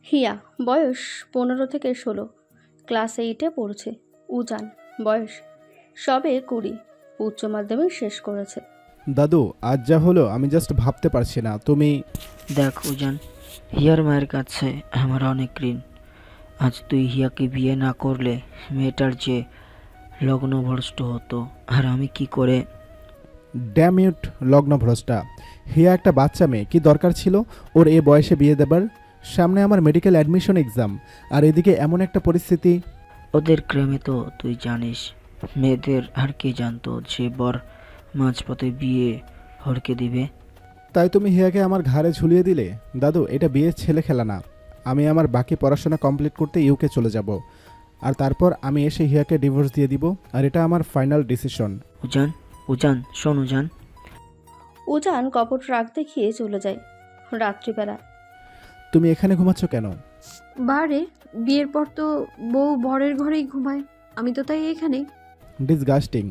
হিয়া, বয়স 15 থেকে 16, ক্লাস 8-এ পড়ছে। উজান, বয়স সবে 20, উচ্চ মাধ্যমিক শেষ করেছে। দাদু, আজ যা হলো আমি জাস্ট ভাবতে পারছি না। তুমি দেখ উজান, হিয়ার মায়ের কাছে আমার অনেক ঋণ। আজ তুই হিয়াকে বিয়ে না করলে মেয়েটার যে লগ্নভ্রষ্ট হতো, আর আমি কি করে। ড্যামিউট লগ্নভ্রষ্টা। হিয়া একটা বাচ্চা মেয়ে, কি দরকার ছিল ওর এ বয়সে বিয়ে দেবার? সামনে আমার মেডিকেল অ্যাডমিশন এক্সাম, আর এদিকে এমন একটা পরিস্থিতি। ওদের প্রেমে তো তুই জানিস, মেয়েদের আর কে জানতো যে বর মাঝপথে বিয়ে হড়কে দিবে। তাই তুমি হিয়াকে আমার ঘাড়ে ঝুলিয়ে দিলে? দাদু, এটা বিয়ের ছেলে খেলা না। আমি আমার বাকি পড়াশোনা কমপ্লিট করতে ইউকে চলে যাব, আর তারপর আমি এসে হিয়াকে ডিভোর্স দিয়ে দিব, আর এটা আমার ফাইনাল ডিসিশন। উজান, উজান শোন উজান। উজান কপট রাগ দেখিয়ে চলে যায়। রাত্রিবেলা তুমি এখানে ঘুমাচ্ছ কেন? বারে, বিয়ের পর তো বউ বরের ঘরেই ঘুমায়, আমি তো তাই এখানে। ডিসগাস্টিং।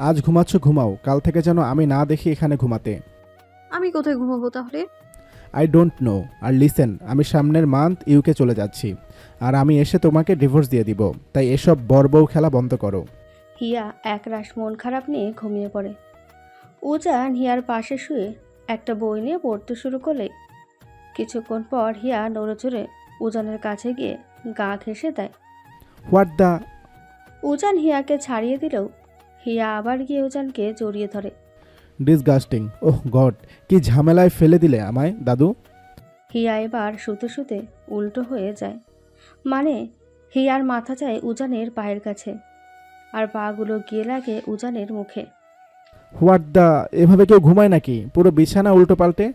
আজ ঘুমাচ্ছ ঘুমাও, কাল থেকে যেন আমি না দেখি এখানে ঘুমাতে। আমি কোথায় ঘুমাবো তাহলে? I don't know. আর লিসেন, আমি সামনের মান্থ ইউকে চলে যাচ্ছি, আর আমি এসে তোমাকে ডিভোর্স দিয়ে দিব। তাই এসব বর বউ খেলা বন্ধ করো। হিয়া একরাশ মন খারাপ নিয়ে ঘুমিয়ে পড়ে। উজান হিয়ার পাশে শুয়ে একটা বই নিয়ে পড়তে শুরু করলে কিছুক্ষণ পর হিয়া নড়েচড়ে উজানের কাছে গিয়ে গা ঘেঁষে দেয়। What the? উজান হিয়াকে ছাড়িয়ে দিলেও হিয়া আবার গিয়ে উজানকে জড়িয়ে ধরে। ডিসগাস্টিং। ওহ গড, কি ঝামেলায় ফেলে দিলে আমায় দাদু। হিয়া এবার শুতে শুতে উল্টো হয়ে যায়। মানে হিয়ার মাথা যায় উজানের পায়ের কাছে, আর পাগুলো গিয়ে লাগে উজানের মুখে। What the? এভাবে কেউ ঘুমায় নাকি? পুরো বিছানা উল্টো পাল্টে।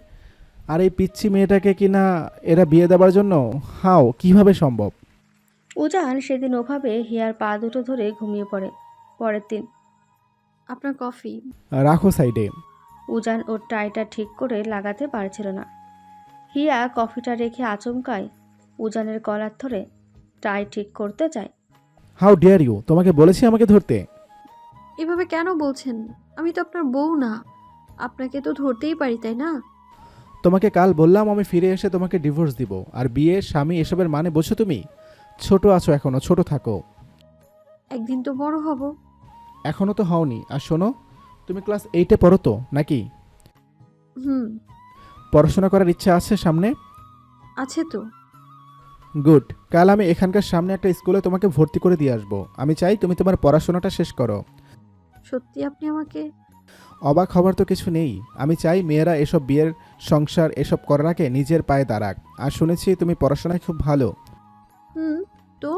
আর এই পিচ্ছি মেয়েটাকে কি না এরা বিয়ে দেওয়ার জন্য? হাও, কিভাবে সম্ভব? উজান সেদিন ওভাবে হিয়ার পা দুটো ধরে ঘুমিয়ে পড়ে। পরের দিন আপনার কফি। রাখো সাইডে। উজান ওর টাইটা ঠিক করে লাগাতে পারছিল না। হিয়া কফিটা রেখে আচমকায় উজানের কলার ধরে টাই ঠিক করতে চায়। How dare you! তোমাকে বলেছি আমাকে ধরতে। এভাবে কেন বলছেন? আমি তো আপনার বউ না, আপনাকে তো ধরতেই পারি, তাই না? তোমাকে কাল বললাম আমি ফিরে এসে তোমাকে ডিভোর্স দিব, আর বিয়ে স্বামী এসবের মানে বোঝো তুমি? ছোট আছো এখনো, ছোট থাকো। একদিন তো বড় হব। এখনো তো হওনি। আর শোনো, তুমি ক্লাস 8-এ পড়ো তো নাকি? হুম। পড়াশোনা করার ইচ্ছা আছে সামনে? আছে তো। গুড। কাল আমি এখানকার সামনে একটা স্কুলে তোমাকে ভর্তি করে দিয়ে আসবো। আমি চাই তুমি তোমার পড়াশোনাটা শেষ করো। সত্যি আপনি আমাকে? অবাক হবার তো কিছু নেই। আমি চাই মেয়েরা এসব বিয়ের সংসার এসব করার আগে নিজের পায়ে দাঁড়াক। আর শুনেছি তুমি পড়াশোনায় খুব ভালো। হুম। তো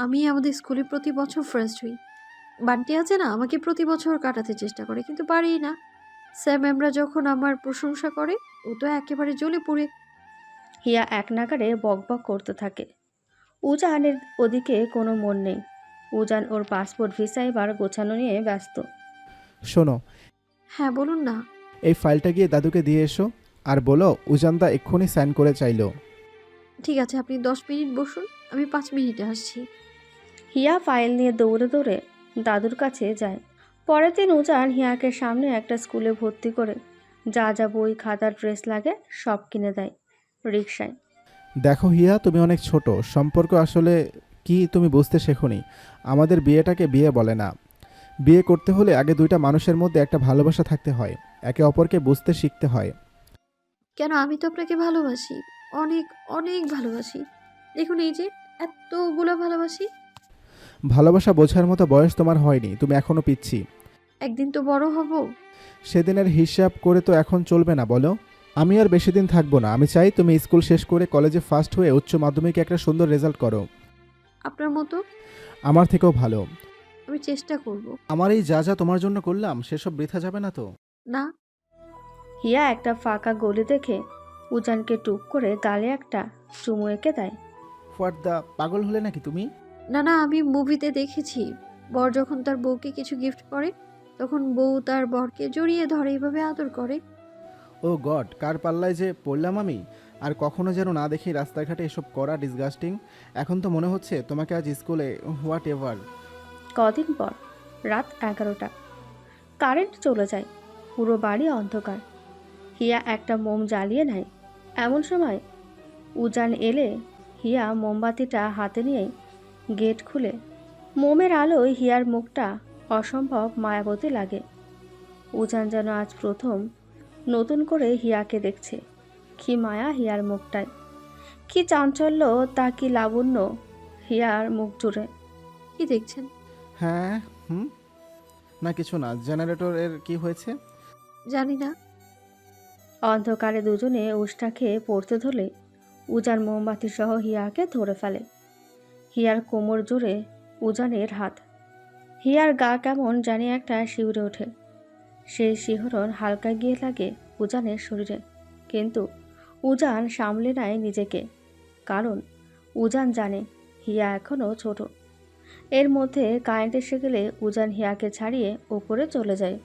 আমি আমাদের স্কুলে প্রতি বছর ফার্স্ট হই। বান্টি আছে না, আমাকে প্রতি বছর কাটাতে চেষ্টা করে, কিন্তু পারি না। স্যার ম্যামরা যখন আমার প্রশংসা করে, ও তো একেবারে জ্বলে পড়ে। হিয়া এক নাগাড়ে বকবক করতে থাকে। উজানের ওদিকে কোনো মন নেই। উজান ওর পাসপোর্ট ভিসা এবার গোছানো নিয়ে ব্যস্ত। শোনো, হ্যাঁ বলুন না। এই ফাইলটা গিয়ে দাদুকে দিয়ে এসো, আর বলো উজানদা এক্ষুনি সাইন করে চাইলো। ঠিক আছে, আপনি 10 মিনিট বসুন, আমি 5 মিনিটে আসছি। হিয়া ফাইল নিয়ে দৌড়ে দৌড়ে দাদুর কাছে যায়। পরের দিন উজান হিয়াকে সামনে একটা স্কুলে ভর্তি করে যা যা বই খাতা ড্রেস লাগে সব কিনে দেয় রিকশায়। দেখো হিয়া, তুমি অনেক ছোট, সম্পর্ক আসলে কি তুমি বুঝতে শেখোনি। আমাদের বিয়েটাকে বিয়ে বলে না। বিয়ে করতে হলে আগে দুইটা মানুষের মধ্যে একটা ভালোবাসা থাকতে হয়, একে অপরকে বুঝতে শিখতে হয়। কেন? আমি তো আপনাকে ভালোবাসি, অনেক অনেক ভালোবাসি। দেখুন এই যে, এতগুলো ভালোবাসি। ভালোবাসা বোঝার মতো বয়স তোমার হয়নি, তুমি এখনো পিচ্ছি। একদিন তো বড় হব। সেদিনের হিসাব করে তো এখন চলবে না, বলো। আমি আর বেশি দিন থাকবো না। আমি চাই তুমি স্কুল শেষ করে কলেজে ফার্স্ট হয়ে উচ্চ মাধ্যমিকে একটা সুন্দর রেজাল্ট করো। আপনার মতো। আমার থেকেও ভালো। আমি চেষ্টা করব। আমার এই যা যা তোমার জন্য করলাম সেসব বৃথা যাবে না তো? না। হিয়া একটা ফাঁকা গলি দেখে উজানকে টুক করে গালে একটা চুমু এঁকে দেয়। What the? পাগল হলে নাকি তুমি? না না, আমি মুভিতে দেখেছি, বর যখন তার বউকে কিছু গিফট করে, তখন বউ তার বরকে জড়িয়ে ধরে, এইভাবে আদর করে। ও গড, কার পাল্লায় যে পড়লাম আমি। আর কখনো যেন না দেখি রাস্তাঘাটে এসব করা, ডিসগাস্টিং। এখন তো মনে হচ্ছে তোমাকে আজ স্কুলে। What ever. কদিন পর রাত 11টা, কারেন্ট চলে যায়, পুরো বাড়ি অন্ধকার। হিয়া একটা মোম জ্বালিয়ে নেয়। এমন সময় উজান এলে হিয়া মোমবাতিটা হাতে নিয়ে গেট খুলে। মোমের আলোয় হিয়ার মুখটা অসম্ভব মায়াবতী লাগে। উজান যেন আজ প্রথম নতুন করে হিয়াকে দেখছে। কি মায়া হিয়ার মুখটায়, কি চাঞ্চল্য, তা কি লাবণ্য হিয়ার মুখ জুড়ে। কি দেখছেন? হ্যাঁ, হুম, না কিছু না। জেনারেটরের কি হয়েছে? জানি না। অন্ধকারে দুজনে উষ্টা খেয়ে পড়তে ধরলে উজান মোমবাতি সহ হিয়াকে ধরে ফেলে। হিয়ার কোমর জোরে উজানের হাত। হিয়ার গা কেমন জানি একটা শিউরে ওঠে। সেই শিহরণ হালকা গিয়ে লাগে উজানের শরীরে, কিন্তু উজান সামলে নেয় নিজেকে। কারণ উজান জানে হিয়া এখনও ছোট। এর মধ্যে কারেন্ট এসে গেলে উজান হিয়াকে ছাড়িয়ে উপরে চলে যায়।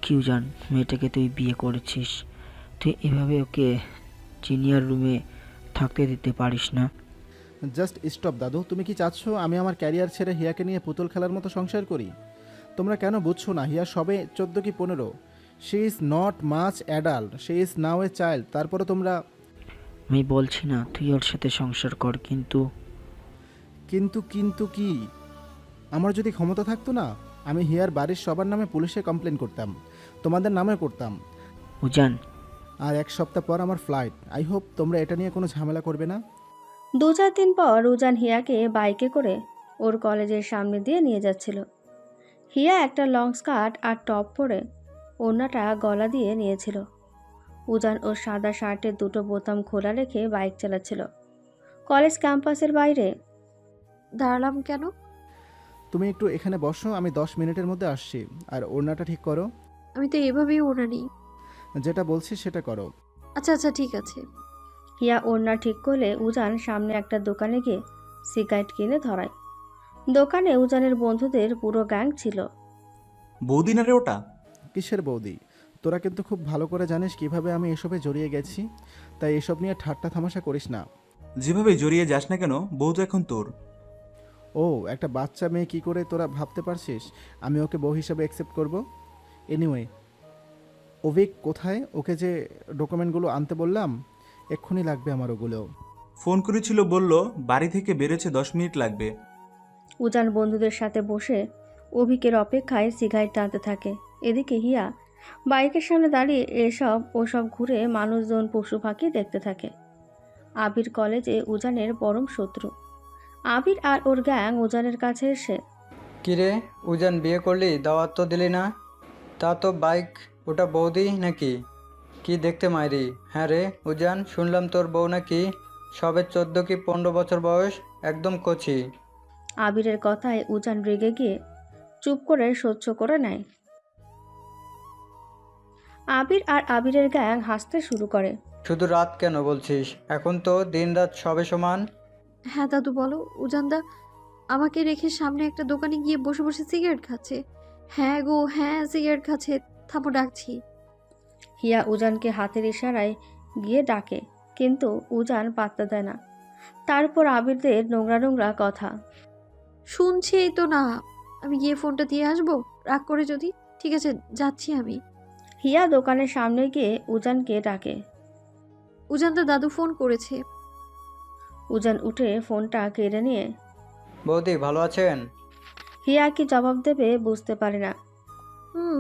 কি উজান, মেয়েটাকে তুই বিয়ে করেছিস, তুই এভাবে ওকে জিনিয়ার রুমে থাকতে দিতে পারিস না। জাস্ট স্টপ দাদু। তুমি কি চাচ্ছ আমি আমার ক্যারিয়ার ছেড়ে হিয়াকে নিয়ে পুতুল খেলার মতো সংসার করি? তোমরা কেন বুঝছো না? হিয়া সবে 14 কি 15। She is not much adult, she is now a child. তারপরে তোমরা আমি বলছি না তুই ওর সাথে সংসার কর, কিন্তু কিন্তু কিন্তু কি? আমার যদি ক্ষমতা থাকতো না, আমি হিয়ার বাড়ির সবার নামে পুলিশে কমপ্লেন করতাম, তোমাদের নামে করতাম। উজান, আর 1 সপ্তাহ পর আমার ফ্লাইট। আই হোপ তোমরা এটা নিয়ে কোনো ঝামেলা করবে না। 2-4 দিন পর উজান হিয়াকে বাইকে করে ওর কলেজের সামনে দিয়ে নিয়ে যাচ্ছিল। হিয়া একটা লং স্কার্ট আর টপ পরে ওড়নাটা গলা দিয়ে নিয়েছিল। উজান ওর সাদা শার্টের 2টো বোতাম খোলা রেখে বাইক চালাচ্ছিল। কলেজ ক্যাম্পাসের বাইরে। দাঁড়ালাম কেন? তুমি একটু এখানে বসো, আমি 10 মিনিটের মধ্যে আসছি। আর ওড়নাটা ঠিক করো। আমি তো এভাবেই ওড়না নিই। যেটা বলছি সেটা করো। আচ্ছা আচ্ছা ঠিক আছে। হিয়া ওড়না ঠিক করলে উজান সামনে একটা দোকানে গিয়ে সিগারেট কিনে ধরায়। দোকানে উজানের বন্ধুদের পুরো গ্যাং ছিল। বৌদি না রে ওটা? কিসের বৌদি? তোরা কিন্তু খুব ভালো করে জানিস কিভাবে আমি এসবে জড়িয়ে গেছি, তাই এসব নিয়ে ঠাট্টা তামাশা করিস না। যেভাবে জড়িয়ে যাস না কেন, বউ তো এখন তোর। ও, একটা বাচ্চা মেয়ে কি করে তোরা ভাবতে পারছিস আমি ওকে বউ হিসাবে অ্যাকসেপ্ট করব? এনিওয়ে, ওভিক কোথায়? ওকে যে ডকুমেন্টগুলো আনতে বললাম, এক্ষুনি লাগবে আমার ওগুলো। ফোন করেছিল, বলল বাড়ি থেকে বেরোচ্ছে 10 মিনিট লাগবে। উজান বন্ধুদের সাথে বসে অভিকের অপেক্ষায় সিগারেট টানতে থাকে। এদিকে হিয়া বাইকের সামনে দাঁড়িয়ে এসব ওসব ঘুরে মানুষজন পশু পাখি দেখতে থাকে। আবির কলেজে উজানের পরম শত্রু। আবির আর ওর গ্যাং উজানের কাছে এসে, কিরে উজান, বিয়ে করলি, দাওয়াত তো দিলি না? তা তো বাইক, ওটা বৌদি নাকি? কি দেখতে মাইরি? হ্যাঁ রে উজান, শুনলাম তোর বউ নাকি সবে 14 কি 15 বছর বয়স, একদম কচি। আবিরের কথায় উজান রেগে গিয়ে চুপ করে সহ্য করে নেয়। আবির আর আবিরের গ্যাং হাসতে শুরু করে। শুধু রাত কেন বলছিস? এখন তো দিন রাত সবে সমান। হ্যাঁ দাদু বলো। উজানদা আমাকে রেখে সামনে একটা দোকানে গিয়ে বসে বসে সিগারেট খাচ্ছে। হ্যাঁ গো হ্যাঁ, সিগারেট খাচ্ছে। থামো, ডাকছি। হিয়া উজানকে হাতের ইশারায় গিয়ে ডাকে, কিন্তু উজান পাত্তা দেয় না। তারপর আবিরদের নোংরা নোংরা কথা। শুনছেই তো না। আমি গিয়ে ফোনটা দিয়ে আসবো, রাগ করে যদি। ঠিক আছে, যাচ্ছি আমি। হিয়া দোকানের সামনে গিয়ে উজানকে ডাকে। উজানদা দাদু ফোন করেছে। উজান উঠে ফোনটা কেড়ে নিয়ে বৌদি ভালো আছেন? হিয়া কি জবাব দেবে বুঝতে পারে না।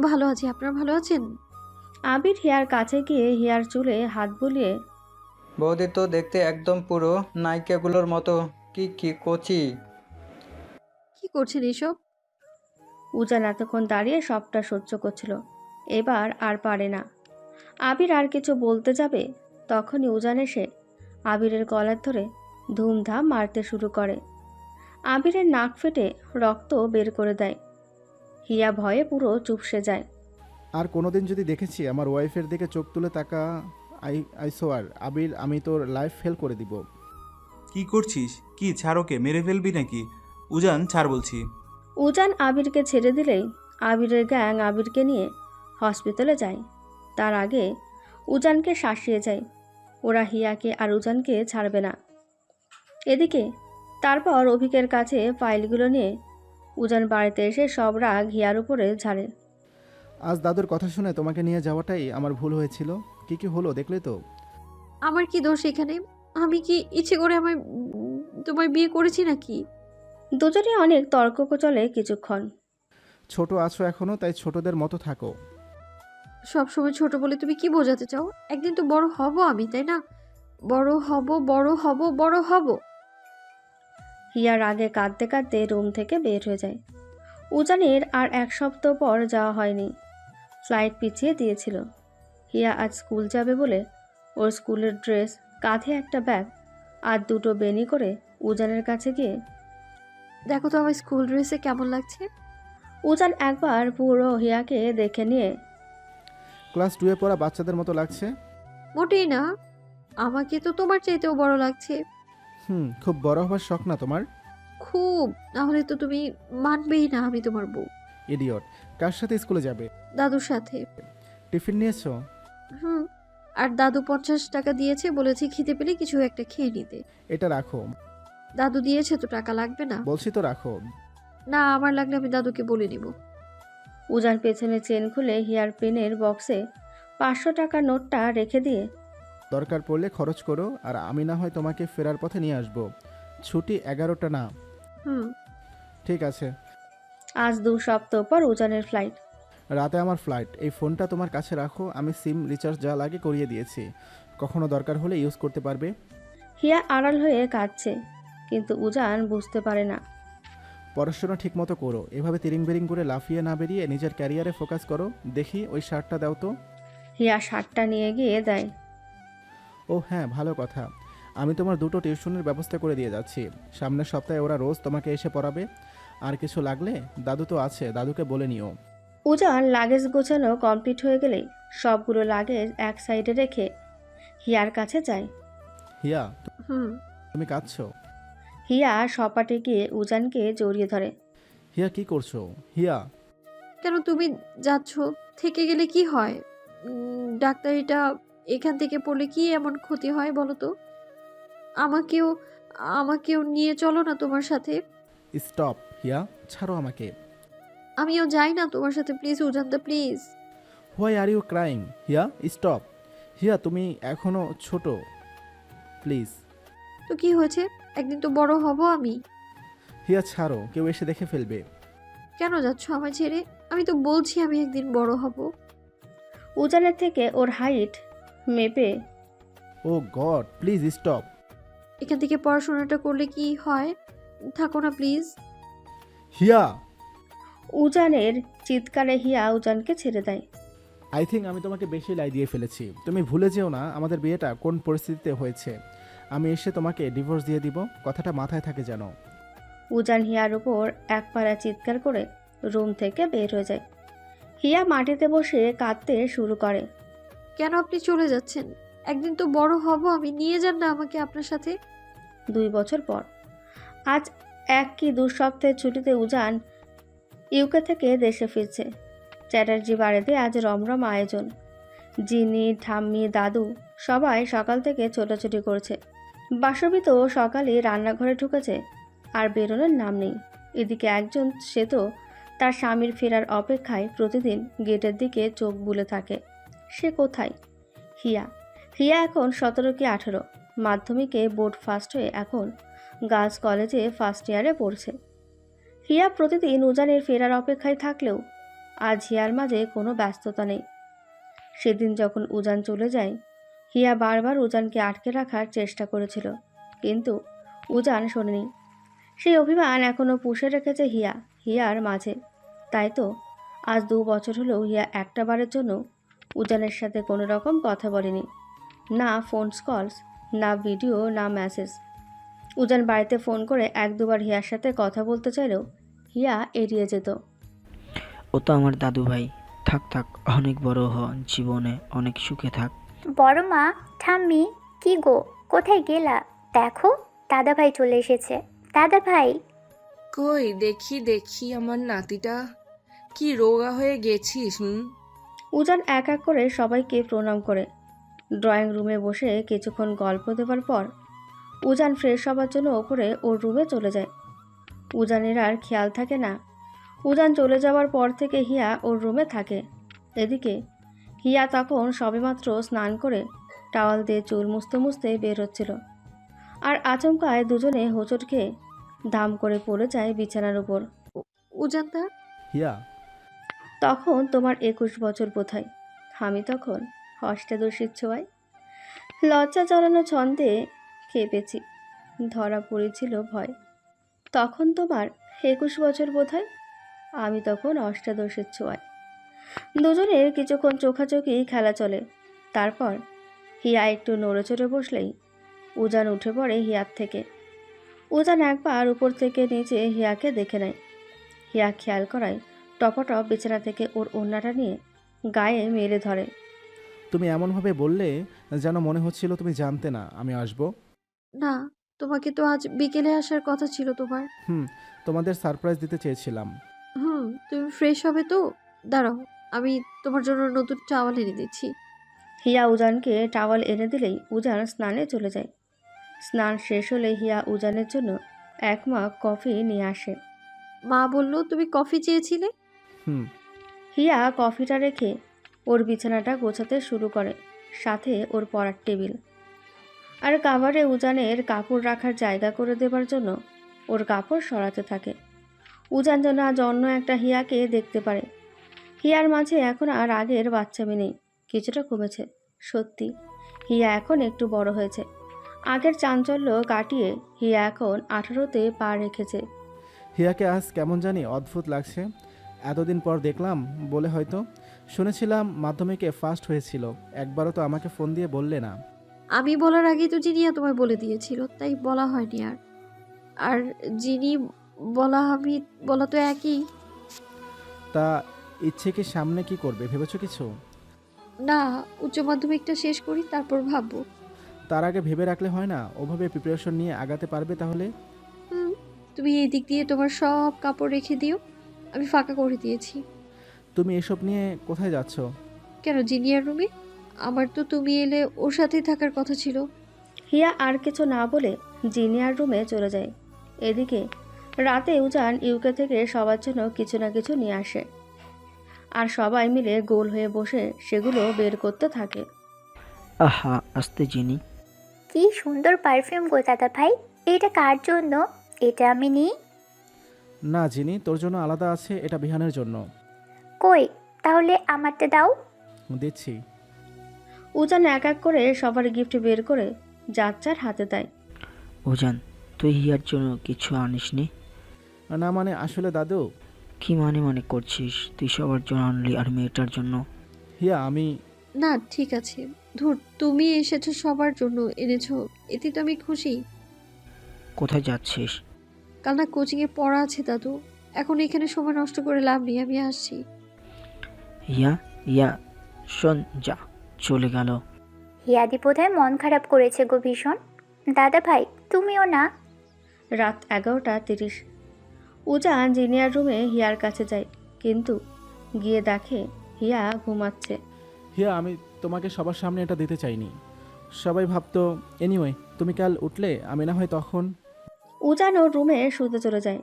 ভালো আছি, আপনারা ভালো আছেন? আবির হিয়ার কাছে গিয়ে হিয়ার চুলে হাত বুলিয়ে, বৌদি তো দেখতে একদম পুরো নায়িকাগুলোর মতো। কি কি কচি। কি করছেন এসব? উজান এতক্ষণ দাঁড়িয়ে সবটা সহ্য করছিল, এবার আর পারে না। আবির আর কিছু বলতে যাবে, তখনই উজান এসে আবিরের গলার ধরে ধুমধাম মারতে শুরু করে। আবিরের নাক ফেটে রক্ত বের করে দেয়। হিয়া ভয়ে পুরো চুপসে যায়। আর কোনোদিন যদি দেখেছি আমার ওয়াইফের দিকে চোখ তুলে তাকা, আই সোয়ার আবির, আমি তোর লাইফ ফেল করে দিব। কি করছিস? কি, ছাড় ওকে, মেরে ফেলবি নাকি? উজান ছাড় বলছি। উজান আবিরকে ছেড়ে দিলেই আবিরের গ্যাং আবিরকে নিয়ে হসপিটালে যায়। তার আগে উজানকে শাসিয়ে যায়। ওরা হিয়াকে আর উজানকে ছাড়বে না। এদিকে তারপর অভিকের কাছে ফাইলগুলো নিয়ে উজান বাড়িতে এসে সব রাগ হিয়ার উপরে ঝাড়ে। আজ দাদুর কথা শুনে তোমাকে নিয়ে যাওয়াটাই আমার ভুল হয়েছিল। কি কি হলো দেখলে তো? আমার কি দোষ এখানে? আমি কি ইচ্ছে করে তোমায় বিয়ে করেছি নাকি? দুজনে অনেক তর্ক চলে কিছুক্ষণ। ছোট আছো এখনো, তাই ছোটদের মতো থাকো। সবসময় ছোট বলে তুমি কি বোঝাতে চাও? একদিন তো বড় হব আমি, তাই না? বড় হব, বড় হব, বড় হব। হিয়া রাগে কাঁদতে কাঁদতে রুম থেকে বের হয়ে যায়। উজানের আর এক সপ্তাহ পর যাওয়া হয়নি, ফ্লাইট পিছিয়ে দিয়েছিল। হিয়া আজ স্কুল যাবে বলে ওর স্কুলের ড্রেস, কাঁধে একটা ব্যাগ আর দুটো বেনি করে উজানের কাছে গিয়ে, দেখো তো আমার স্কুল ড্রেসে কেমন লাগছে। উজান একবার পুরো হিয়াকে দেখে নিয়ে, ক্লাস 2-এ পড়া বাচ্চাদের মতো লাগছে। মোটেই না, আমাকে তো তোমার চাইতেও বড় লাগছে। খুব বড় হওয়ার শখ না তোমার? খুব, না হলে তো তুমি মানবেই না আমি তোমার বউ। ইডিয়ট। কার সাথে স্কুলে যাবে? দাদুর সাথে। টিফিন নিয়েছো? হুম। আর দাদু 50 টাকা দিয়েছে, বলেছে খিদে পেলে কিছু একটা খেয়ে নিতে। এটা রাখো। দাদু দিয়েছে তো, টাকা লাগবে না? বলছি তো রাখো। না, আমার লাগলে আমি দাদুকে বলে নিব। উজান পেছনে চেন খুলে হিয়ার পেনের বক্সে 500 টাকার নোটটা রেখে দিয়ে, দরকার পড়লে খরচ করো, আর আমি না হয় তোমাকে ফেরার পথে নিয়ে আসবো। ছুটি 11টা না? হুম। ঠিক আছে। আজ 2 সপ্তাহ পর উজানের ফ্লাইট। রাতে আমার ফ্লাইট। এই ফোনটা তোমার কাছে রাখো, আমি সিম রিচার্জ যা লাগে করিয়ে দিয়েছি, কখনো দরকার হলে ইউজ করতে পারবে। হিয়া আড়াল হয়ে কাঁদছে, কিন্তু উজান বুঝতে পারে না। পড়াশোনা ঠিকমতো করো, এভাবে তিরিং বিরিং করে লাফিয়ে না বেরিয়ে নিজের ক্যারিয়ারে ফোকাস করো। দেখি ওই শার্টটা দাও তো। হিয়া শার্টটা নিয়ে গিয়ে দেয়। ও হ্যাঁ, ভালো কথা, আমি তোমার 2টো টিউশনের ব্যবস্থা করে দিয়ে যাচ্ছি। সামনের সপ্তাহে ওরা রোজ তোমাকে এসে পড়াবে। আর কিছু লাগলে দাদু তো আছে, দাদুকে বলে নিও। উজান লাগেজ গোছানো কমপ্লিট হয়ে গেলেই সবগুলো লাগেজ এক সাইডে রেখে হিয়ার কাছে যায়। হিয়া, হুম। তুমি কাঁদছো? হিয়া সপাটে গিয়ে উজানকে জড়িয়ে ধরে। হিয়া কি করছো? হিয়া। কেন তুমি যাচ্ছ? থেকে গেলে কি হয়? ডাক্তারিটা এখান থেকে পড়লে কি এমন ক্ষতি হয় বলো তো? আমাকেও আমাকেও নিয়ে চলো না তোমার সাথে। স্টপ হিয়া, ছাড়ো আমাকে। আমিও যাই না তোমার সাথে, প্লিজ উজানদা, please. Why are you crying? Hiya stop. Hiya তুমি এখনো ছোট, প্লিজ। তো কি হয়েছে? একদিন তো বড় হব আমি। হিয়া ছাড়ো, কেউ এসে দেখে ফেলবে। কেন যাচ্ছ আমায় ছেড়ে? আমি তো বলছি আমি একদিন বড় হব। উজানের থেকে ওর হাইট মেপে, ও গড, প্লিজ স্টপ। এখান থেকে পড়াশোনাটা করলে কি হয়? থাকো না প্লিজ। হিয়া। উজানের চিৎকারে হিয়া উজানকে ছেড়ে দেয়। আই থিঙ্ক আমি তোমাকে বেশি লাই দিয়ে ফেলেছি। তুমি ভুলে যেও না আমাদের বিয়েটা কোন পরিস্থিতিতে হয়েছে। আমি এসে তোমাকে ডিভোর্স দিয়ে দিব, কথাটা মাথায় থাকে যেন। উজান হিয়ার উপর এক পাড়া চিৎকার করে রুম থেকে বের হয়ে যায়। হিয়া মাটিতে বসে কাঁদতে শুরু করে। কেন আপনি চলে যাচ্ছেন? একদিন তো বড় হব আমি, নিয়ে যান না আমাকে আপনার সাথে। 2 বছর পর আজ 1 কি 2 সপ্তাহের ছুটিতে উজান ইউকে থেকে দেশে ফিরছে। চ্যাটার্জি বাড়িতে আজ রমরম আয়োজন। জিনি, ঠাম্মি, দাদু সবাই সকাল থেকে ছোটাছুটি করছে। বাসবি তো সকালে রান্নাঘরে ঢুকেছে, আর বেরোনোর নাম নেই। এদিকে একজন, সে তো তার স্বামীর ফেরার অপেক্ষায় প্রতিদিন গেটের দিকে চোখ বুলে থাকে। সে কোথায়? হিয়া। হিয়া এখন 17 কি 18, মাধ্যমিকে বোর্ড ফার্স্ট হয়ে এখন গার্লস কলেজে ফার্স্ট ইয়ারে পড়ছে। হিয়া প্রতিদিন উজানের ফেরার অপেক্ষায় থাকলেও আজ হিয়ার মাঝে কোনো ব্যস্ততা নেই। সেদিন যখন উজান চলে যায়, হিয়া বারবার উজানকে আটকে রাখার চেষ্টা করেছিল, কিন্তু উজান শোনেনি। সেই অভিমান এখনও পুষে রেখেছে হিয়ার মাঝে। তাই তো আজ 2 বছর হলেও হিয়া একটা বারের জন্য উজানের সাথে কোনো রকম কথা বলেনি। না ফোন কলস, না ভিডিও, না মেসেজ। উজান বাড়িতে ফোন করে 1-2 বার হিয়ার সাথে কথা বলতে চাইলেও হিয়া এড়িয়ে যেত। ও তো আমার দাদু ভাই। থাক থাক, অনেক বড় হ, জীবনে অনেক সুখে থাক। বড় মা, ঠাম্মি, কি গো, কোথায় গেলা? দেখো দাদা ভাই চলে এসেছে। দাদা ভাই। কই দেখি দেখি আমার নাতিটা, কি রোগা হয়ে গেছিস? উজান এক এক করে সবাইকে প্রণাম করে ড্রয়িং রুমে বসে কিছুক্ষণ গল্প দেওয়ার পর উজান ফ্রেশ হবার জন্য ওপরে ওর রুমে চলে যায়। উজানের আর খেয়াল থাকে না। উজান চলে যাওয়ার পর থেকে হিয়া ওর রুমে থাকে। এদিকে হিয়া তখন সবেমাত্র স্নান করে টাওয়াল দিয়ে চুল মুছতে মুছতে বের হচ্ছিল। আর আচমকায় দুজনে হোঁচট খেয়ে ধাম করে পড়ে যায় বিছানার উপর। উজানদা, হিয়া, তখন তোমার 21 বছর বোধহয়। আমি তখন অষ্টাদশীর ছোঁয়ায় লজ্জা জড়ানো ছন্দে কেঁপেছি, ধরা পড়েছিল ভয়। তখন তোমার 21 বছর বোধহয়, আমি তখন অষ্টাদশীর ছোঁয়ায়। দুজনের কিছুক্ষণ চোখাচোখি খেলা চলে। তারপর হিয়া একটু নড়েচড়ে বসলেই উজান উঠে পড়ে হিয়ার থেকে। উজান একবার উপর থেকে নিচে হিয়াকে দেখে নেয়। হিয়া খেয়াল করায় টপাটপ বিছানা থেকে ওর ওড়নাটা নিয়ে গায়ে মেলে ধরে। তুমি এমনভাবে বললে যেন মনে হচ্ছিল তুমি জানতে না আমি আসবো। না, তোমাকে তো আজ বিকেলে আসার কথা ছিল তোমার। তোমাদের সারপ্রাইজ দিতে চেয়েছিলাম। তুমি ফ্রেশ হবে তো? দাঁড়াও, আমি তোমার জন্য নতুন টাওয়াল এনে দিচ্ছি। হিয়া উজানকে টাওয়াল এনে দিলেই উজান স্নানে চলে যায়। স্নান শেষ হলে হিয়া উজানের জন্য 1 মগ কফি নিয়ে আসে। মা বলল তুমি কফি চেয়েছিলে। হুম হিয়া কফিটা রেখে ওর বিছানাটা গোছাতে শুরু করে, সাথে ওর পড়ার টেবিল। আর কাভারে উজানের কাপড় রাখার জায়গা করে দেবার জন্য ওর কাপড় সরাতে থাকে। উজান যেন আজ অন্য একটা হিয়াকে দেখতে পারে। হিয়ার মাঝে এখন আর আগের বাচ্চামি নেই, কিছুটা কমেছে। সত্যি হিয়া এখন একটু বড় হয়েছে। আগের চাঞ্চল্য কাটিয়ে হিয়া এখন 18তে পা রেখেছে। হিয়াকে আজ কেমন জানি অদ্ভুত লাগছে। এতদিন পর দেখলাম বলে হয়তো। শুনেছিলাম মাধ্যমিকে ফার্স্ট হয়েছিল, একবারও তো আমাকে ফোন দিয়ে বললে না। আমি বলার আগেই তো জিনিয়া তোমায় বলে দিয়েছিল, তাই বলা হয়নি আর। আর জিনি বলা তো একই। তা ইচ্ছে কি সামনে কি করবে ভেবেছো কিছু? না, উচ্চ মাধ্যমিকটা শেষ করি, তারপর ভাববো। তার আগে ভেবে রাখলে হয় না? ওভাবে প্রিপারেশন নিয়ে আগাতে পারবে তাহলে? তুমি এই দিক দিয়ে তোমার সব কাপড় রেখে দিও, আমি ফাঁকা করে দিয়েছি। তুমি এসব নিয়ে কোথায় যাচ্ছ? কেন, জিনিয়ার রুমে। আমার তো তুমি এলে ওর সাথেই থাকার কথা ছিল। হিয়া আর কিছু না বলে জিনিয়ার রুমে চলে যায়। এদিকে রাতে উজান ইউকে থেকে সবার জন্য কিছু না কিছু নিয়ে আসে, আর সবাই মিলে গোল হয়ে বসে সেগুলো বের করতে থাকে। আহা, আসতে জিনি। কি সুন্দর পারফিউম গো দাদা ভাই, এটা কার জন্য? এটা আমি নিই? না জিনি, তোর জন্য আলাদা আছে, এটা বিহানের জন্য। কই, তাহলে আমারটা দাও। দিচ্ছি। উজান এক এক করে সবার গিফট বের করে যার যার হাতে দেয়। উজান, তুই হিয়ার জন্য কিছু আনিসনি? না মানে আসলে দাদু, কি মানে করছিস? তুই সবার জন্য আনলি আর মেয়েটার জন্য? হিয়া আমি না ঠিক আছে, ধুর, তুমি এসেছো সবার জন্য এনেছো, এতে তো আমি খুশি। কোথায় যাচ্ছিস? কাল না কোচিংয়ে পড়া আছে দাদু, এখন এখানে সময় নষ্ট করে লাভ নেই, আমি আসছি। হিয়া, হিয়া, শোন, যা, চলে গেল। হিয়াদি বোধহয় মন খারাপ করেছে গো ভীষণ। দাদা ভাই তুমিও না? রাত 11:30। উজান জিনিয়ার রুমে হিয়ার কাছে যায়, কিন্তু গিয়ে দেখে হিয়া ঘুমাচ্ছে। হিয়া আমি তোমাকে সবার সামনে এটা দিতে চাইনি। সবাই ভাবতো এনিওয়ে তুমি কাল উঠলে আমি না হয় তখন। উজান ওর রুমে শুতে চলে যায়।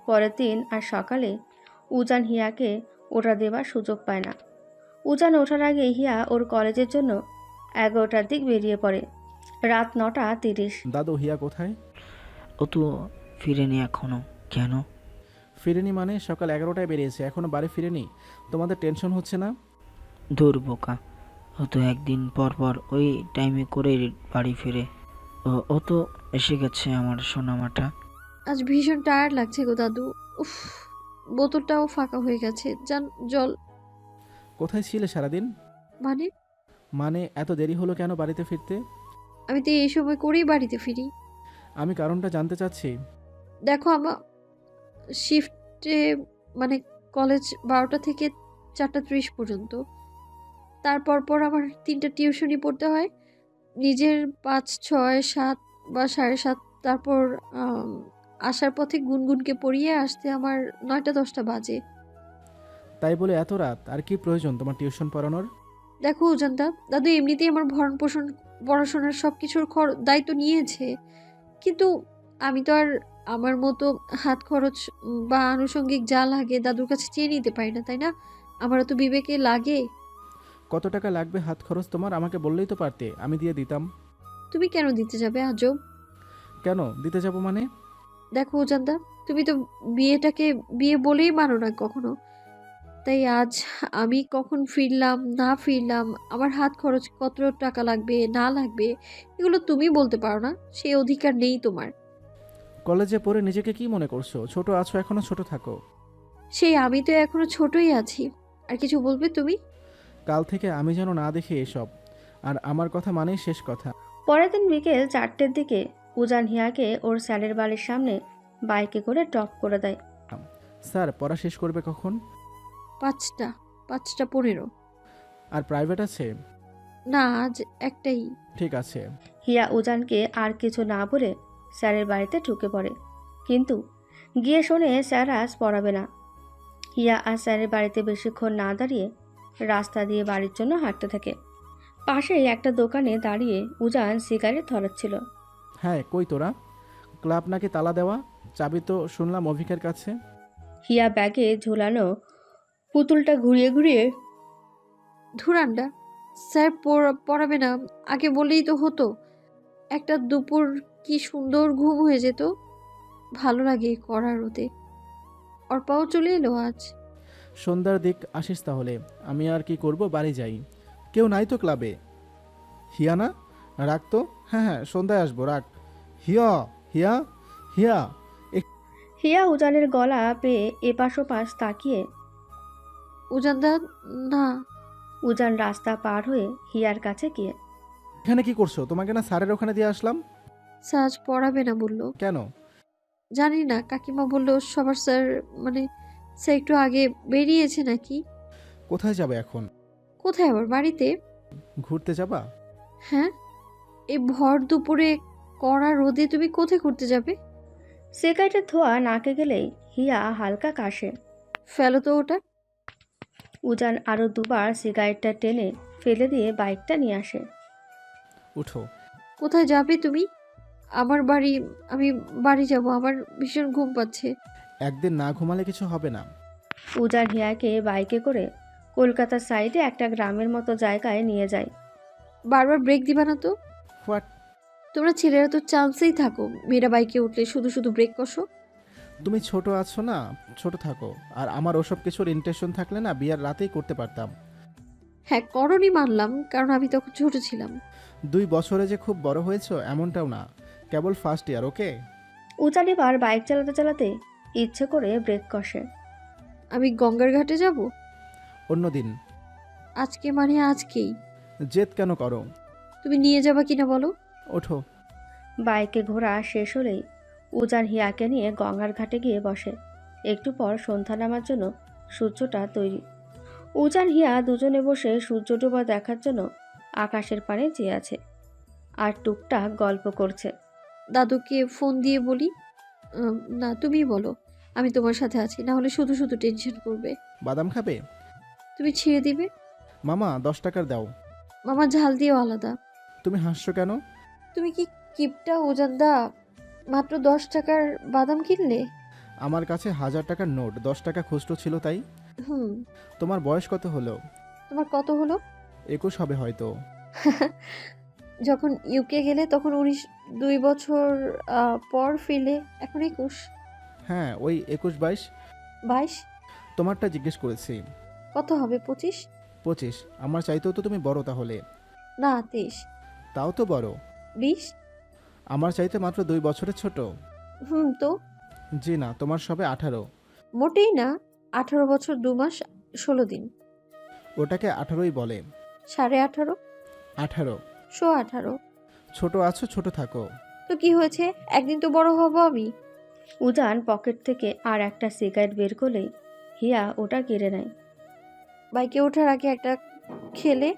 পরের দিন আর সকালে উজান হিয়াকে ওটা দেবার সুযোগ পায় না। উজান ওঠার আগে হিয়া ওর কলেজের জন্য 11টার দিক বেরিয়ে পড়ে। রাত 9:30। দাদু হিয়া কোথায়? ও তো ফিরেনি এখনো। কেন? ফিরেনি মানে সকাল 11টায় বেরিয়েছে, এখনো বাড়ি ফিরেনি। তোমাদের টেনশন হচ্ছে না? দূর বোকা, ও তো একদিন পর পর ওই টাইমে করে বাড়ি ফিরে। ও তো এসে গেছে আমার সোনামাটা। আজ ভীষণ টায়ার্ড লাগছে গো দাদু। উফ, বোতলটাও ফাঁকা হয়ে গেছে। যান, জল। কোথায় ছিলে সারাদিন? মানে মানে এত দেরি হলো কেন বাড়িতে ফিরতে? আমি তো এই সময় করেই বাড়িতে ফিরি। আমি কারণটা জানতে চাচ্ছি। দেখো, আমার শিফটে, মানে কলেজ 12টা থেকে 4:30 পর্যন্ত। তারপর পর আমার 3টা টিউশনই পড়তে হয়, নিজের 5, 6, 7 বা 7:30। তারপর আসার পথে গুনগুনকে পড়িয়ে আসতে আমার 9টা-10টা বাজে। তাই বলে এত রাত? আর কি প্রয়োজন তোমার টিউশন পড়ানোর? দেখো উজানদা, দাদু এমনিতেই আমার ভরণ পোষণ, পড়াশোনার সব কিছুর দায়িত্ব নিয়েছে, কিন্তু আমি তো আর আমার মতো হাত খরচ বা আনুষঙ্গিক যা লাগে দাদুর কাছে চেয়ে নিতে পারি না, তাই না? আমারও তো বিবেকে লাগে। কত টাকা লাগবে হাত খরচ তোমার আমাকে বললেই তো পারতে, আমি দিয়ে দিতাম। তুমি কেন দিতে যাবে আজব? কেন দিতে যাব মানে? দেখো উজানদা, তুমি তো বিয়েটাকে বিয়ে বলেই মানো না কখনো। তাই আজ আমি কখন ফিরলাম না ফিরলাম, আমার হাত খরচ কত টাকা লাগবে না লাগবে, এগুলো তুমি বলতে পারো না, সেই অধিকার নেই তোমার। কলেজে পড়ে নিজেকে কি মনে করছো? ছোট আছো, এখনো ছোট থাকো। সেই আমি তো এখনো ছোটই আছি। আর কিছু বলবে তুমি? কাল থেকে আমি যেন না দেখি এসব, আর আমার কথা মানেই শেষ কথা। পরের দিন বিকেল 4টের দিকে উজান হিয়াকে ওর স্যারের বাড়ির সামনে বাইকে করে ড্রপ করে দেয়। স্যার পড়া শেষ করবে কখন? 5টা 5টা 15। আর প্রাইভেট আছে? না, আজ একটাই। ঠিক আছে। হিয়া উজানকে আর কিছু না বলে স্যারের বাড়িতে ঢুকে পড়ে, কিন্তু গিয়ে শোনে স্যার আজ পড়াবে না। হিয়া আর স্যারের বাড়িতে বেশিক্ষণ না দাঁড়িয়ে রাস্তা দিয়ে বাড়ির জন্য হাঁটতে থাকে। পাশেই একটা দোকানে দাঁড়িয়ে উজান সিগারেট ধরাচ্ছিল। হ্যাঁ, কই তোরা? ক্লাব নাকি তালা দেওয়া? চাবি তো শুনলাম অভিকের কাছে। হিয়া ব্যাগে ঝুলানো পুতুলটা ঘুরিয়ে ঘুরিয়ে ধুরান্ডা, স্যার পড়াবে না, আগে বললেই তো হতো। একটা দুপুর কি সুন্দর ঘুম হয়ে যেত। ভালো লাগে করার ওতে। অর্পাও চলে এলো আজ। সন্ধ্যার দিক আসিস তাহলে। আমি আর কি করব, বাড়ি যাই। কেউ নাই তো ক্লাবে? হিয়া না? রাখ তো। হ্যাঁ হ্যাঁ, সন্ধ্যায় আসবো, রাখ। হিয়া, হিয়া, হিয়া। হিয়া উজানের গলা পেয়ে এপাশ ওপাশ তাকিয়ে উজানদা, না। উজান রাস্তা পার হয়ে হিয়ার কাছে গিয়ে, এখানে কি করছো? তোমাকে না স্যারের ওখানে দিয়ে আসলাম। স্যার আজ পড়াবে না বললো। কেন? জানি না, কাকিমা বললো সবার স্যার, মানে স্যার একটু আগে বেরিয়েছে নাকি। কোথায় যাবে এখন? কোথায় আবার, বাড়িতে। ঘুরতে যাবা? হ্যাঁ, এই ভর দুপুরে কড়া রোদে তুমি কোথায় ঘুরতে যাবে? সিগারেটের ধোঁয়া নাকে গেলেই হিয়া হালকা কাশে। ফেলো তো ওটা। উজান আরও দুবার সিগারেটটা টেনে ফেলে দিয়ে বাইকটা নিয়ে আসে। উঠো। কোথায় যাবে তুমি? আমার বাড়ি। আমি বাড়ি যাব, আমার ভীষণ ঘুম পাচ্ছে। একদিন না ঘুমালে কিছু হবে না। উজান হিয়াকে বাইকে করে কলকাতার সাইডে একটা গ্রামের মতো জায়গায় নিয়ে যায়। বারবার ব্রেক দিবা না তো? হোয়াট? তোমরা ছেলেরা তো চান্সেই থাকো, মেয়েরা বাইকে উঠলে শুধু শুধু ব্রেক কষো। তুমি ছোট আছো না, ছোট থাকো। আর আমার ওসব কিছুর ইন্টেনশন থাকলে না বিয়ার রাতেই করতে পারতাম। হ্যাঁ করনি মানলাম, কারণ আমি তখন ছোট ছিলাম। 2 বছরে যে খুব বড় হয়েছো এমনটাও না, কেবল ফার্স্ট ইয়ার। ওকে? উজান এবার বাইক চালাতে চালাতে ইচ্ছে করে ব্রেক কষে। আমি গঙ্গার ঘাটে যাব অন্যদিন। আজকে, মানে আজকেই। জেদ কেন করো? তুমি নিয়ে যাবা কিনা বলো। ওঠো। বাইকে ঘোরা শেষ হলেই উজান হিয়াকে নিয়ে গঙ্গার ঘাটে গিয়ে বসে। একটু পর সন্ধ্যা নামার জন্য সূর্যটা তৈরি। উজান হিয়া দুজনে বসে সূর্য ডোবা দেখার জন্য আকাশের পানে চেয়ে আছে আর টুকটাক গল্প করছে। দাদুকে ফোন দিয়ে বলি। না, তুমি বলো, আমি তোমার সাথে আছি, না হলে শুধু শুধু টেনশন করবে। বাদাম খাবে? তুমি ছেড়ে দিবে। মামা 10 টাকার দাও। মামা ঝাল দিয়েও আলাদা। তুমি হাসছো কেন? তুমি কি কিপটা উজানদা, মাত্র 10 টাকার বাদাম কিনলে? আমার কাছে 1000 টাকার নোট, 10 টাকা খুচরো ছিল তাই। হুম। তোমার বয়স কত হলো? তোমার কত হলো? 21 হবে হয়তো। যখন ইউকে গেলে তখন 2 বছর পর ফিরলে, এখন 21। হ্যাঁ, ওই 21-22। 22। তোমারটা জিজ্ঞেস করেছি। কত হবে? 25। 25? আমার চাইতেও তো তুমি বড় তাহলে। না, 23। তাও তো বড়। 20। আমার চাইতে মাত্র 2 বছরের ছোট। তো জি না, তোমার সবে 18। মোটেই না, 18 বছর 2 মাস 16 দিন। ওটাকে 18ই বলে। 18.5। 18। 18.5। ছোট আছো, ছোট থাকো। তো কি হয়েছে, একদিন তো বড় হব আমি। উজান পকেট থেকে আর একটা সিগারেট বের করলেই হিয়া ওটা কেড়ে নেয়। বাইকে ওঠার আগে একটা খেলে,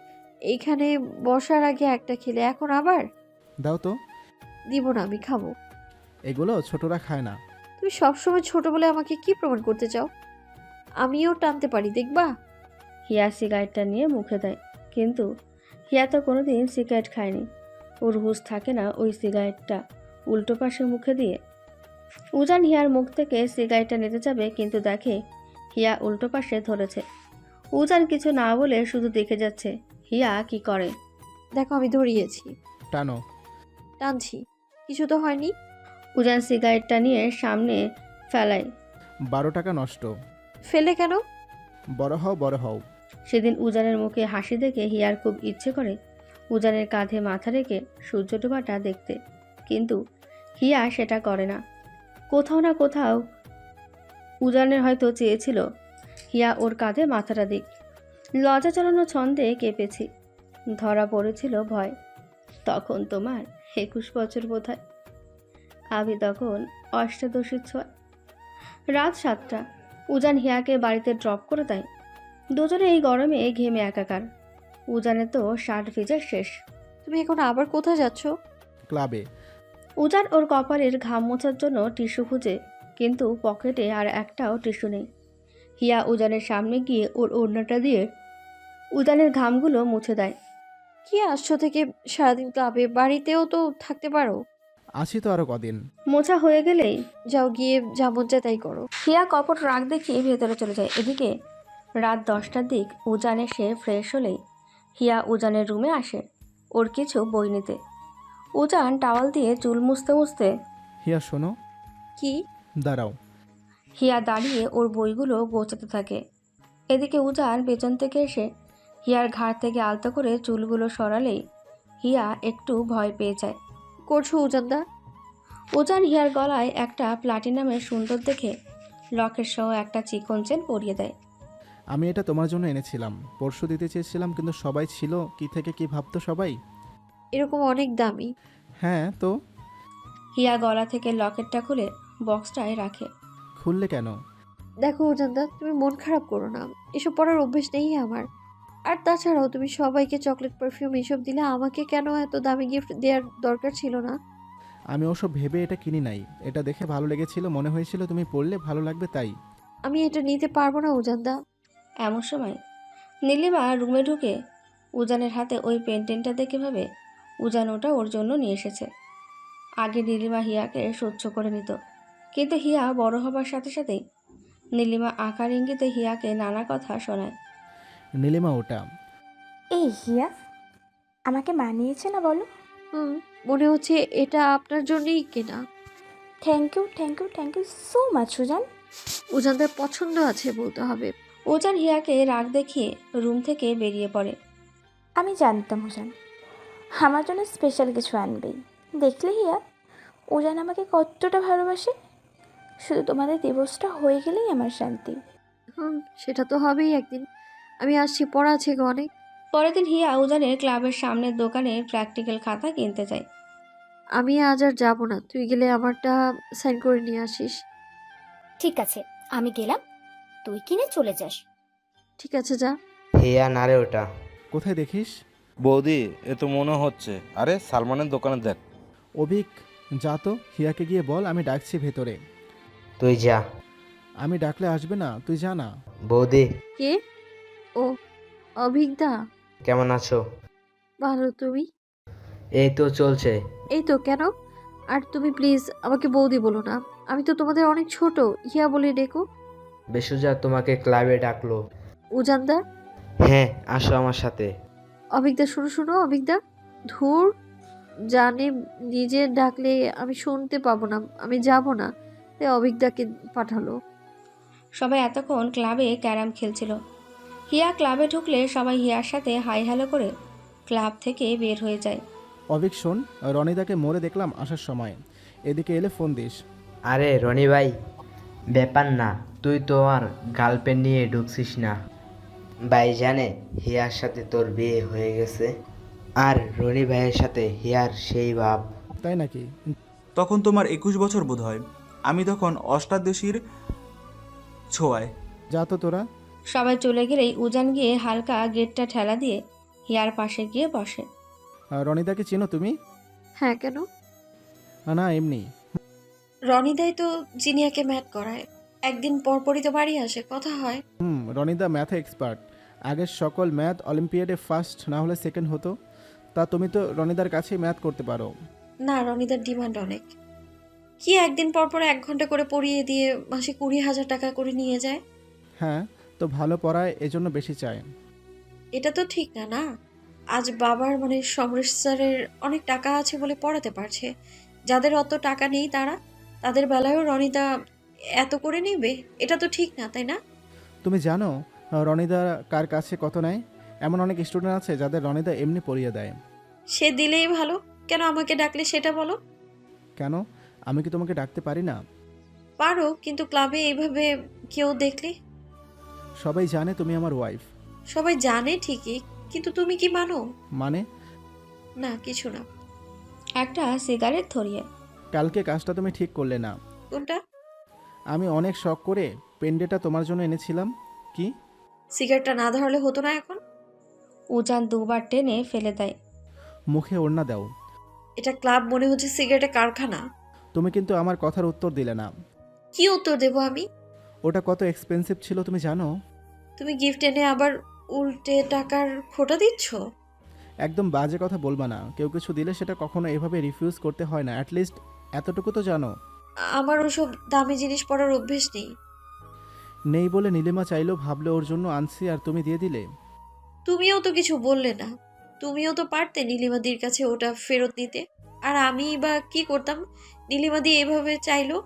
এইখানে বসার আগে একটা খেলে, এখন আবার? দাও তো। দিব না, আমি খাবো। এগুলো ছোটরা খায় না। তুমি সবসময় ছোট বলে আমাকে কি প্রমাণ করতে চাও? আমিও টানতে পারি, দেখবা। হিয়া সিগারেটটা নিয়ে মুখে দেয়, কিন্তু হিয়া তো কোনোদিন সিগারেট খায়নি। ওর হুঁশ থাকে না ওই সিগারেটটা উল্টো পাশে মুখে দিয়ে। উজান হিয়ার মুখ থেকে সিগারেটটা নিতে যাবে, কিন্তু দেখে হিয়া উল্টো পাশে ধরেছে। উজান কিছু না বলে শুধু দেখে যাচ্ছে হিয়া কি করে। দেখো আমি ধরিয়েছি, টানো। টানছি, কিছু তো হয়নি। উজান সিগারেটটা নিয়ে সামনে ফেলায়। 12 টাকা নষ্ট। ফেলে কেন? বড় হও বড় হও। সেদিন উজানের মুখে হাসি দেখে হিয়ার খুব ইচ্ছে করে উজানের কাঁধে মাথা রেখে সূর্য ডোবাটা দেখতে, কিন্তু হিয়া সেটা করে না। কোথাও না কোথাও উজানের হয়তো চেয়েছিল হিয়া ওর কাঁধে মাথাটা দিক। লজ্জা চালানো ছন্দে কেঁপেছি, ধরা পড়েছিল ভয়। তখন তোমার 21 বছর বোধহয়, আমি তখন অষ্টাদশীর 6। রাত 7টা। উজান হিয়াকে বাড়িতে ড্রপ করে দেয়। দুজনে এই গরমে ঘেমে একাকার। উজানের তো শার্ট ভিজে শেষ। তুমি এখন আবার কোথায় যাচ্ছ? ক্লাবে। উজান ওর কপালের ঘাম মোছার জন্য টিস্যু খুঁজে, কিন্তু পকেটে আর একটাও টিস্যু নেই। হিয়া উজানের সামনে গিয়ে ওর ওড়নাটা দিয়ে উজানের ঘামগুলো মুছে দেয়। কি আসছো থেকে সারাদিন ক্লাবে, বাড়িতেও তো থাকতে পারো। আছি তো আরো কদিন। মোছা হয়ে গেলেই যাও, গিয়ে যা মন চায় তাই করো। হিয়া কপট রাগ দেখিয়ে ভেতরে চলে যায়। এদিকে রাত 10টার দিক উজান এসে ফ্রেশ হলেই হিয়া উজানের রুমে আসে ওর কিছু বই নিতে। উজান টাওয়াল দিয়ে চুল মুছতে মুছতে, হিয়া শোনো। কি? দাঁড়াও। হিয়া দাঁড়িয়ে ওর বইগুলো গোছাতে থাকে। এদিকে উজান পেছন থেকে এসে হিয়ার ঘাড় থেকে আলতো করে চুলগুলো সরালেই হিয়া একটু ভয় পেয়ে যায়। করছো উজানদা? উজান হিয়ার গলায় একটা প্লাটিনামের সুন্দর দেখে লকেট সহ একটা চিকন চেন পরিয়ে দেয়। আমি এটা তোমার জন্য এনেছিলাম, পরশু দিতে চেয়েছিলাম, কিন্তু সবাই ছিল কি থেকে কি ভাবতো সবাই। এরকম অনেক দামি। হ্যাঁ তো। হিয়া গলা থেকে লকেটটা খুলে বক্সটায় রাখে। খুললে কেন? দেখো উজানদা, তুমি মন খারাপ করো না, এসব পড়ার অভ্যেস নেই আমার। আর তাছাড়াও তুমি সবাইকে চকলেট পারফিউম এসব দিলে, আমাকে কেন এত দামি গিফট দেওয়ার দরকার ছিল না। আমি ওসব ভেবে এটা কিনি নাই, এটা দেখে ভালো লেগেছিল, মনে হয়েছিল তুমি পড়লে ভালো লাগবে তাই। আমি এটা নিতে পারবো না উজানদা। এমন সময় নীলিমা রুমে ঢুকে উজানের হাতে ওই পেন্টিংটা দেখে ভাবে উজান ওটা ওর জন্য নিয়ে এসেছে। আগে নীলিমা হিয়াকে সহ্য করে নিত, কিন্তু হিয়া বড় হবার সাথে সাথেই নীলিমা আকার ইঙ্গিতে হিয়াকে নানা কথা শোনায়। নীলিমা ওটা। এই হিয়া, আমাকে মানিয়েছে না বলো? মনে হচ্ছে এটা আপনার জন্যই কেনা। Thank you thank you thank you so much Sujan. উজানদার পছন্দ আছে বলতে হবে। উজান হিয়াকে রাগ দেখিয়ে রুম থেকে বেরিয়ে পড়ে। আমি জানতাম উজান আমার জন্য স্পেশাল কিছু আনবেই। দেখলে হিয়া, উজান আমাকে কতটা ভালোবাসে। শুধু তোমাদের দিবসটা হয়ে গেলেই আমার শান্তি। সেটা তো হবেই একদিন। আমি আসছি, পড়া আছে গো অনেক। পরের দিন হিয়া উজানের ক্লাবের সামনের দোকানে প্র্যাকটিক্যাল খাতা কিনতে যায়। আমি আজ আর যাবো না, তুই গেলে আমারটা সাইন করে নিয়ে আসিস। ঠিক আছে, আমি গেলাম, তুই কিনে চলে যাস। ঠিক আছে, যা। হেয়া নারে ওটা। কোথায় দেখিস? বৌদি, এ তো মনে হচ্ছে, আরে সালমানের দোকানে দেখ। অভিক, যা তো, হিয়াকে গিয়ে বল আমি ডাকছি ভেতরে। তুই যা। আমি ডাকলে আসবে না, তুই যা না। বৌদি। কে? ও, অভিজ্ঞতা। কেমন আছো? ভালো, তুমি? এই তো চলছে। এই তো, কেন? আর তুমি প্লিজ আমাকে বৌদি বলো না, আমি তো তোমাদের অনেক ছোট। হিয়া বলে ডেকো। বেসুজা তোমাকে ক্লাবে ডাকলো। উজানদা? হ্যাঁ, আসো আমার সাথে। অভিজ্ঞতা, শুনো শুনো অভিজ্ঞতা। ধুর, জানে নিজে ডাকলে আমি শুনতে পাবো না, আমি যাব না, তাই অভিজ্ঞতাকে পাঠালো। সবাই এতক্ষণ ক্লাবে ক্যারাম খেলছিল। হিয়া ক্লাবে ঢুকলে সবাই হিয়ার সাথে হাই হ্যালো করে ক্লাব থেকে বের হয়ে যায়। অভিক শোন, রনিদাকে মোড়ে দেখলাম আসার সময়, এদিকে এলে ফোন দিস। আরে রনি ভাই, ব্যাপার না, তুই তো আর গার্লফ্রেন্ড নিয়ে ঢুকছিস না। ভাই জানে হিয়ার সাথে তোর বিয়ে হয়ে গেছে, আর রনি ভাইয়ের সাথে হিয়ার সেই ভাব। তাই নাকি? তখন তোমার 21 বছর বোধ হয়, আমি তখন অষ্টাদশীর ছোঁয়ায়। যা তো তোরা। সবাই চলে গেলেই উজান গিয়ে হালকা গেটটা ঠেলা দিয়ে হিয়ার পাশে গিয়ে বসে। রনিদাকে চেনো তুমি? হ্যাঁ, কেন? না এমনি। রনিদাই তো জিনিয়াকে ম্যাথ করায়, একদিন পরপরই তো বাড়ি আসে, কথা হয়। রনিদা ম্যাথে এক্সপার্ট, আগের সকল ম্যাথ অলিম্পিয়াডে ফার্স্ট না হলে সেকেন্ড হতো। তা তুমি তো রনিদার কাছেই ম্যাথ করতে পারো। না, রনিদার ডিমান্ড অনেক। কি একদিন পরপর 1 ঘন্টা করে পড়িয়ে দিয়ে মাসে 20,000 টাকা করে নিয়ে যায়। হ্যাঁ, তো ভালো পড়ায় এজন্য বেশি চায়। এটা তো ঠিক না না। আজ বাবার মানে সমরেশ স্যারের অনেক টাকা আছে বলে পড়াতে পারছে। যাদের অত টাকা নেই তাদের বেলায়ও রনিতা এত করে নেবে? এটা তো ঠিক না, তাই না? তুমি জানো রনিদা কার কাছে কত নেয়? এমন অনেক স্টুডেন্ট আছে যাদের রনিদা এমনি পড়িয়ে দেয়। সে দিলেই ভালো, কেন আমাকে ডাকলে সেটা বলো। কেন? আমি কি তোমাকে ডাকতে পারি না? পারো, কিন্তু ক্লাবে এইভাবে কেউ দেখলে? সবাই জানে তুমি আমার ওয়াইফ। সবাই জানে ঠিকই, কিন্তু তুমি কি মানো? মানে? না, কিছু না। একটা সিগারেট ধরিয়ে। কালকে কাজটা তুমি ঠিক করলে না। কোনটা? আমি অনেক শখ করে পেন্ডেটা তোমার জন্য এনেছিলাম। কি? সিগারেটটা না ধরালে হতো না এখন? উজান দুবার টেনে ফেলে দেয়। মুখে ওড়না দাও। এটা ক্লাব মনে হচ্ছে সিগারেটের কারখানা। তুমি কিন্তু আমার কথার উত্তর দিলে না। কি উত্তর দেবো আমি? ওটা কত এক্সপেন্সিভ ছিল তুমি জানো? তুমি গিফট এনে আবার উল্টে টাকার খোটা দিচ্ছ। একদম বাজে কথা বলবা না। কেউ কিছু দিলে সেটা কখনো এভাবে রিফিউজ করতে হয় না। অ্যাটলিস্ট এতটুকু তো জানো। আমার ওসব দামি জিনিস পরার অভ্যেস নেই। নেই বলে নীলিমা চাইলেও ভাবলে ওর জন্য আনছি আর তুমি দিয়ে দিলে। তুমিও তো কিছু বললে না। তুমিও তো পারতে নীলিমাদির কাছে ওটা ফেরত নিতে। আর আমি বা কি করতাম? নীলিমাদি এভাবে চাইলো।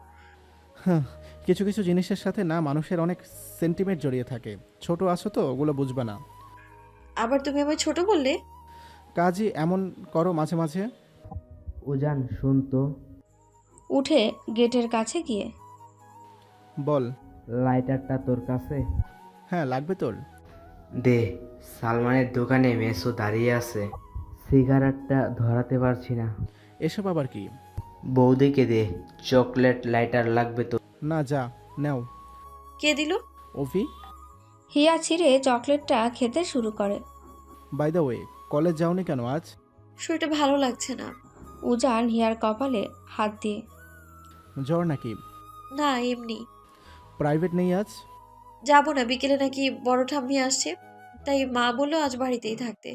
হ্যাঁ, কিছু কিছু জিনিসের সাথে না মানুষের অনেক সেন্টিমেন্ট জড়িয়ে থাকে। ছোট আছো তো ওগুলো বুঝবা না। আবার তুমি আমায় ছোট বললে? কাজই এমন করো মাঝে মাঝে। উজান শুন তো, উঠে গেটের কাছে গিয়ে। বল। লাইটারটা তোর কাছে? হ্যাঁ, লাগবে তোর? দে। সালমানের দোকানে মেসো দাঁড়িয়ে আছে, সিগারেটটা ধরাতে পারছি না। এসব আবার কি? বৌদিকে দে, চকলেট লাইটার লাগবে তো। না, যা নাও। কে দিল? ওফি। হিয়া ছিঁড়ে চকলেটটা খেতে শুরু করে। বাই দ্য ওয়ে, কলেজ যাওনি কেন আজ? শরীরটা ভালো লাগছে না। উজান হিয়ার কপালে হাত দিয়ে। জ্বর নাকি? না, এমনি। প্রাইভেট নেই আজ? যাবো না, বিকেলে নাকি বড় ঠাম্মি আসছে, তাই মা বললো আজ বাড়িতেই থাকতে।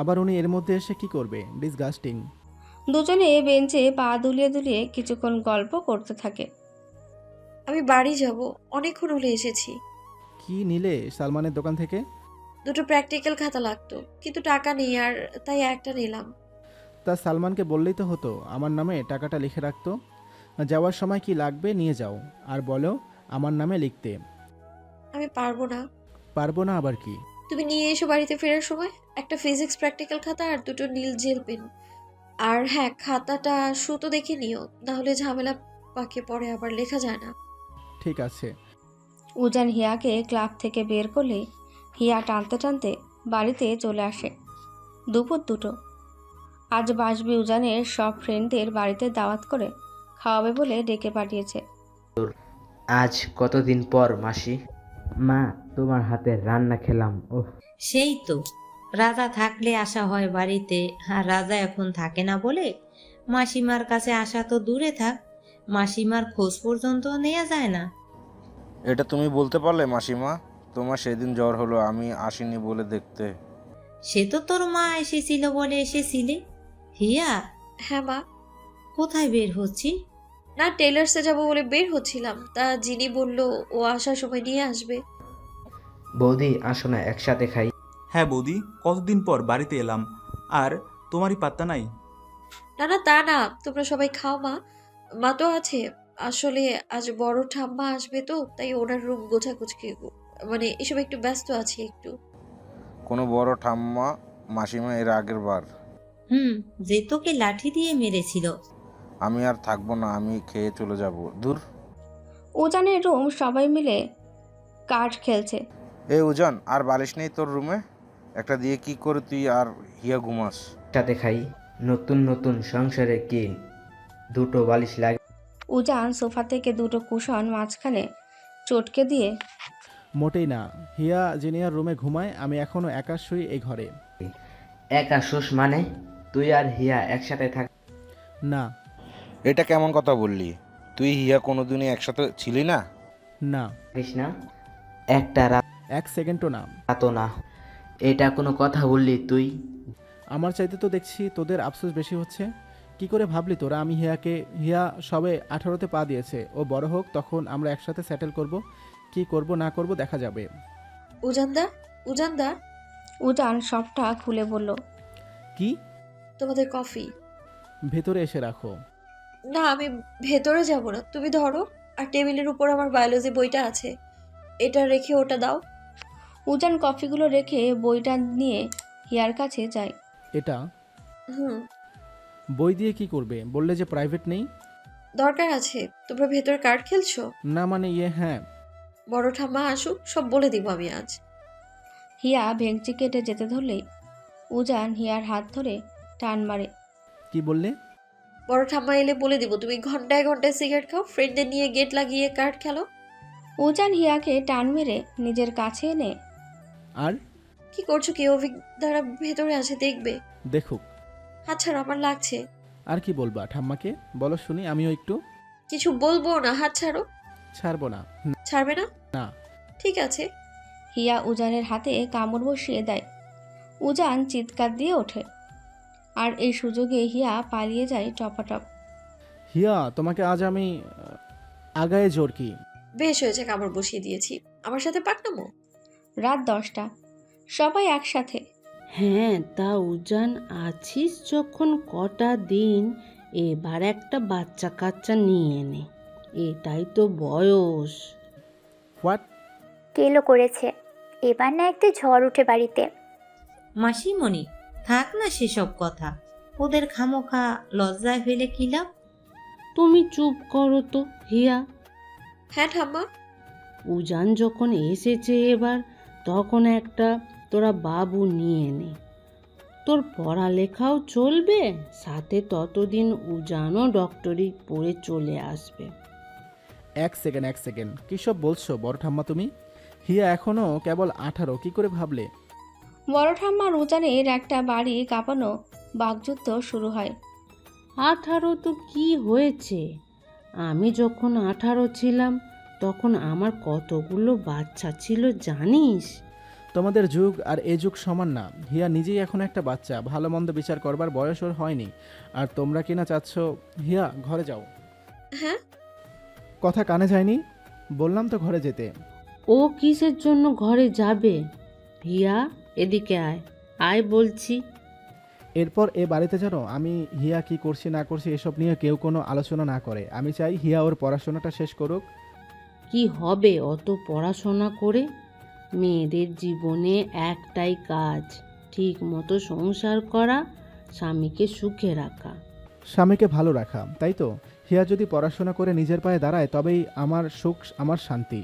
আবার উনি এর মধ্যে এসে কি করবে? ডিসগাস্টিং। দুজনে বেঞ্চে পা দুলিয়ে দুলিয়ে কিছুক্ষণ গল্প করতে থাকে। আমি বাড়ি যাব, অনেকক্ষণ হলে এসেছি। কি নিলে সালমানের দোকান থেকে? দুটো প্র্যাকটিক্যাল খাতা লাগতো, কিন্তু টাকা নেই, আর তাই একটা নিলাম। তা সালমানকে বললেই তো হতো আমার নামে টাকাটা লিখে রাখতো। যাওয়ার সময় কি লাগবে নিয়ে যাও, আর বলো আমার নামে লিখতে। আমি পারবো না। পারবো না আবার কি? তুমি নিয়ে এসো বাড়িতে ফেরার সময় একটা ফিজিক্স প্র্যাকটিক্যাল খাতা আর দুটো নীল জেল পেন। আর হ্যাঁ, খাতাটা সুতো দেখে নিও, না হলে ঝামেলা পাকে পরে আবার লেখা যায় না। ঠিক আছে। উজান হিয়াকে ক্লাব থেকে বের করলে হিয়া টানতে টানতে বাড়িতে চলে আসে। দুপুর 2টো। আজ বাসবি উজানের সব ফ্রেন্ডদের বাড়িতে দাওয়াত করে খাওয়াবে বলে ডেকে পাঠিয়েছে। আজ কতদিন পর মাসি। মা, তোমার হাতের রান্না খেলাম। ওহ, সেই তো, রাজা থাকলে আসা হয় বাড়িতে, আর রাজা এখন থাকে না বলে মাসিমার কাছে আসা তো দূরে থাক, মাসিমার খোঁজ পর্যন্ত নেওয়া যায় না। এটা তুমি বলতে পারলে মাসিমা? তোমার সেদিন জ্বর হলো, আমি আসিনি বলে দেখতে। সে তো তোর মা এসেছিল বলে এসেছিলে। হিয়া। হ্যাঁ মা। কোথায় বের হচ্ছি? না, টেলার্সে যাব বলে বের হচ্ছিলাম, তা যিনি বললো ও আসার সময় নিয়ে আসবে। বৌদি আসো না একসাথে খাই। হ্যাঁ বৌদি, কতদিন পর বাড়িতে এলাম, আর তোমারই পাত্তা নাই। না না, তা না, তোমরা সবাই খাও। মা তো আছে। আসলে আজ বড় ঠাম্মা আসবে তো, তাই ওনার রুম গোছাগুছি মানে এসব একটু ব্যস্ত আছি একটু। কোনো বড় ঠাম্মা? মাসিমা এর আগের বার। যে তোকে লাঠি দিয়ে মেরেছিল। আমি আর থাকবো না, আমি খেয়ে চলে যাব। দূর। উজানের রুম সবাই মিলে কার্ড খেলছে। উজান, আর বালিশ নেই তোর রুমে? একটা দিয়ে কি করে তুই আর হিয়া ঘুমাস? সাথে খাই। নতুন নতুন সংসারে কি দুটো বালিশ লাগে? উজান সোফা থেকে 2টো কুশন মাঝখানে চটকে দিয়ে। মোটেই না। হিয়া জিনিয়ার রুমে ঘুমায়, আমি এখনো একা শুই এই ঘরে। একা শুস মানে? তুই আর হিয়া একসাথে থাক? না। এটা কেমন কথা বললি? তুই হিয়া কোনোদিনই একসাথে ছিলি না? না। কৃষ্ণা, একটা রাত? 1 সেকেন্ডও না। তো না, এটা কোনো কথা বললি তুই? আমার চাইতে তো দেখছি তোদের আফসোস বেশি হচ্ছে। কি করে ভাবলি তোরা আমি হিয়া সবে 18তে পা দিয়েছে, ও বড় হোক তখন আমরা একসাথে সেটেল করব। কি করব না করব দেখা যাবে। উজানদা, উজানদা, উজান সবটা খুলে বলল। কি? তোমাদের কফি। ভেতরে এসে রাখো। না, আমি ভেতরে যাব না, তুমি ধরো। আর টেবিলের উপর আমার বায়োলজি বইটা আছে, এটা রেখে ওটা দাও। উজান কফিগুলো রেখে বইটা নিয়ে হিয়ার কাছে যায়। এটা হুম, বই দিয়ে কি করবে? বললে যে প্রাইভেট নেই। দরকার আছে। তোমরা ভেতরে কার্ড খেলছো? না মানে হ্যাঁ। বড় ঠাম্মা আসুক, সব বলে দিব আমি আজ। হিয়া ভেংচি কেটে যেতে ধরলেই উজান হিয়ার হাত ধরে টান মারে। কি বললে? বড় ঠাম্মা এলে বলে দিব তুমি ঘন্টায় ঘন্টায় সিগারেট খাও, ফ্রেন্ডদের নিয়ে গেট লাগিয়ে কার্ড খেলো। উজান হিয়াকে টান মেরে নিজের কাছে এনে। আর কি করছো? কি অভিক দ্বারা ভেতরে আছে, দেখবে। দেখুক। হাত ছাড়ো, আমার লাগছে। আর কি বলবা ঠাম্মাকে? বলো শুনি, আমিও একটু। কিছু বলবো না, হাত ছাড়ো। ছাড়বো না। ছাড়বে না? না। ঠিক আছে। হিয়া উজানের হাতে কামড় বসিয়ে দেয়। উজান চিৎকার দিয়ে ওঠে, আর এই সুযোগে হিয়া পালিয়ে যায় টপাটপ। হিয়া, তোমাকে আজ আমি আগায়ে জোর কি? বেশ হয়েছে, কামড় বসিয়ে দিয়েছি। আমার সাথে পাকনামো। রাত 10টা, সবাই একসাথে। হ্যাঁ, তা উজান আছিস যখন কটা দিন, এবার একটা বাচ্চা কাচ্চা নিয়ে নে, এটাই তো বয়স। হোয়াট? কেলো করেছে, এবার না একটা ঝড় উঠে বাড়িতে। মাসিমণি, থাক না সেসব কথা, ওদের খামোখা লজ্জায় ফেলে কি লাভ? তুমি চুপ করো তো হিয়া। হ্যাঁ ঠাম্মা। উজান যখন এসেছে এবার, তখন একটা তোরা বাবু নিয়ে নে, তোর পড়ালেখাও চলবে, সাথে ততদিন উজানও ডক্টরি পড়ে চলে আসবে। এক সেকেন্ড, কী সব বলছো বড় ঠাম্মা তুমি? হিয়া এখনো কেবল 18, কি করে ভাবলে? বড় ঠাম্মার উজানের একটা বাড়ি কাঁপানো বাকযুদ্ধ শুরু হয়। 18 তো কি হয়েছে? আমি যখন 18 ছিলাম তখন আমার কতগুলো বাচ্চা ছিল জানিস? তোমাদের যুগ আর এ যুগ সমান না। হিয়া নিজেই এখন একটা বাচ্চা, ভালো মন্দ বিচার করবার বয়স ওর হয়নি। আর তোমরা কিনা চাচ্ছ। হিয়া, ঘরে যাও। হ্যাঁ? কথা কানে যায়নি? বললাম তো ঘরে যেতে। ও কিসের জন্য ঘরে যাবে? হিয়া, এদিকে আয়, আয় বলছি। এরপর এ বাড়িতে জানো আমি হিয়া কি করছি না করছি এসব নিয়ে কেউ কোনো আলোচনা না করে। আমি চাই হিয়া ওর পড়াশোনাটা শেষ করুক। কি হবে অত পড়াশোনা করে? মেয়েদের জীবনে একটাই কাজ, ঠিক মতো সংসার করা, স্বামীকে সুখে রাখা। স্বামীকে ভালো রাখা, তাই তো? হিয়া যদি পড়াশোনা করে নিজের পায়ে দাঁড়ায় তবেই আমার সুখ, আমার শান্তি।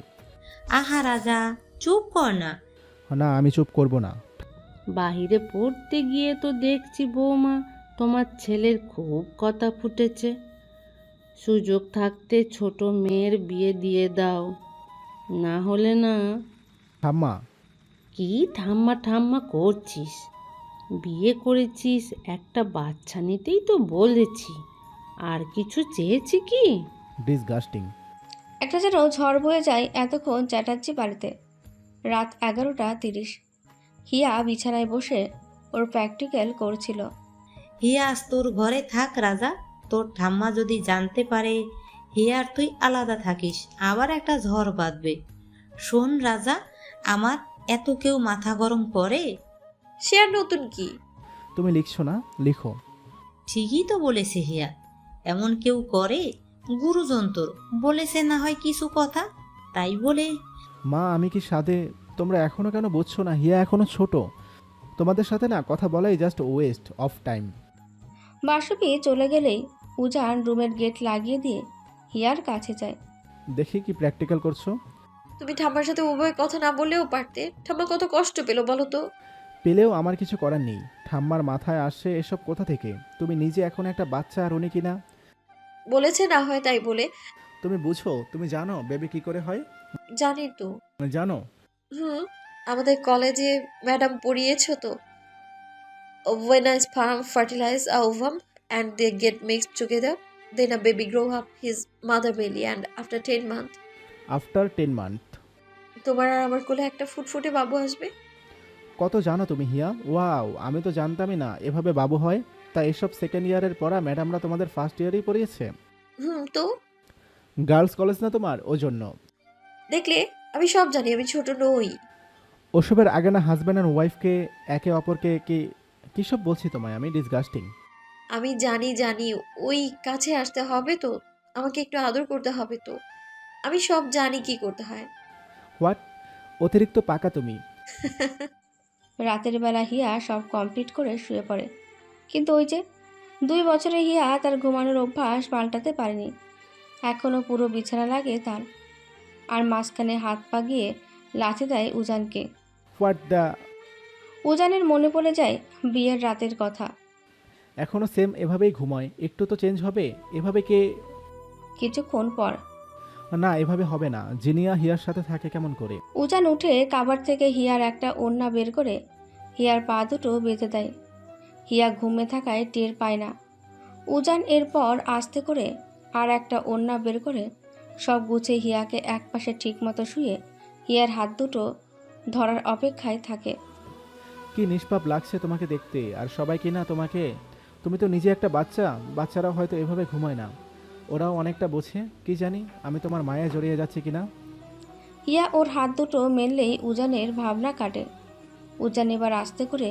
আহা রাজা, চুপ কর না। না, আমি চুপ করব না। বাহিরে পড়তে গিয়ে তো দেখছি বৌমা তোমার ছেলের খুব কথা ফুটেছে। সুযোগ থাকতে ছোট মেয়ের বিয়ে দিয়ে দাও, না হলে না। ঠাম্মা। কি ঠাম্মা ঠাম্মা করছিস? বিয়ে করেছিস, একটা বাচ্চা নিতেই তো বলেছি, আর কিছু চেয়েছি কি? ডিসগাস্টিং। একটা যেন ঝড় বয়ে যায় এতক্ষণ চ্যাটার্জি বাড়িতে। রাত 11:30। হিয়া বিছানায় বসে ওর প্র্যাকটিক্যাল করছিল। হিয়াস তোর ঘরে থাক রাজা, তোর ঠাম্মা যদি জানতে পারে হিয়ার তুই আলাদা থাকিস, আবার একটা ঝড় বাঁধবে। শোন রাজা, আমার এত কেউ মাথা গরম করে? সে আর নতুন কি? তুমি লিখছো না? লিখো। ঠিকই তো বলেছে হিয়া, এমন কেউ করে? গুরুজন তোর বলেছে না হয় কিছু কথা, তাই বলে। মা, আমি কি সাধে? তোমরা এখনো কেন বুঝছো না? হিয়া এখনো ছোট। তোমাদের সাথে না কথা বলাই just West of time. Vasuki চলে গেলেই উজান রুমের গেট লাগিয়ে দিয়ে হিয়ার কাছে যায়। দেখি কি প্র্যাকটিক্যাল করছো। তুমি ঠাম্মার সাথে উভয় কথা না বললেও পারতে। ঠাম্মা কত কষ্ট পেলো বলো তো। পেলেও আমার কিছু করার নেই। ঠাম্মার মাথায় আসে এসব কোথা থেকে? তুমি নিজে এখন একটা বাচ্চা, আর উনি কিনা। বলেছে না হয় তাই বলে। তুমি বুঝো? তুমি জানো বেবি কি করে হয়? জানি তো। জানো? আমাদের কলেজে ম্যাডাম পড়িয়েছো তো। When a sperm fertilize a ovum and they get mixed together, then a baby grow up his mother belly and after 10 months. After 10 month তোমার আর আমার কোলে একটা ফুটফুটে বাবু আসবে। কত জানো তুমি হিয়া? ওয়াও, আমি তো জানতামই না এভাবে বাবু হয়। তা এসব সেকেন্ড ইয়ারের পড়া ম্যাডামরা তোমাদের ফার্স্ট ইয়ারেই পড়িয়েছে? তো গার্লস কলেজ না তোমার, ও জন্য। দেখলে আমি সব জানি, আমি ছোট নই। ওসবের আগে না হাজব্যান্ড অ্যান্ড ওয়াইফকে একে অপরকে কী সব বলছি তোমায় আমি, ডিসগাস্টিং। আমি জানি জানি, ওই কাছে আসতে হবে তো, আমাকে একটু আদর করতে হবে তো, আমি সব জানি কি করতে হয়। হোয়াট? অতিরিক্ত পাকা তুমি। রাতের বেলা হিয়া সব কমপ্লিট করে শুয়ে পড়ে, কিন্তু ওই যে 2 বছরে হিয়া তার ঘুমানোর অভ্যাস পাল্টাতে পারেনি। এখনও পুরো বিছানা লাগে তার। আর মাঝখানে হাত পা গিয়ে লাথি দেয় উজানকে। What the? উজানের মনে পড়ে যায় বিয়ের রাতের কথা। এখনও সেম এভাবেই ঘুমায়, একটু তো চেঞ্জ হবে। এভাবে কে? কিছুক্ষণ পর না, এভাবে হবে না। জিনিয়া হিয়ার সাথে থাকে কেমন করে? উজান উঠে কাবার থেকে হিয়ার একটা ওড়না বের করে হিয়ার পা দুটো বেঁধে দেয়। হিয়া ঘুমে থাকায় টের পায় না। উজান এরপর আস্তে করে আর একটা ওড়না বের করে সব গুছিয়ে হিয়াকে একপাশে ঠিকমতো শুয়ে হিয়ার হাত দুটো ধরার অপেক্ষায় থাকে। কি নিষ্পাপ লাগছে তোমাকে দেখতে, আর সবাই কি না তোমাকে। তুমি তো নিজে একটা বাচ্চা, বাচ্চারাও হয়তো এভাবে ঘুমায় না, ওরাও অনেকটা বোঝে। কি জানি আমি তোমার মায়ে জড়িয়ে যাচ্ছি কিনা। হিয়া ওর হাত দুটো মেললেই উজানের ভাবনা কাটে। উজান এবার আস্তে করে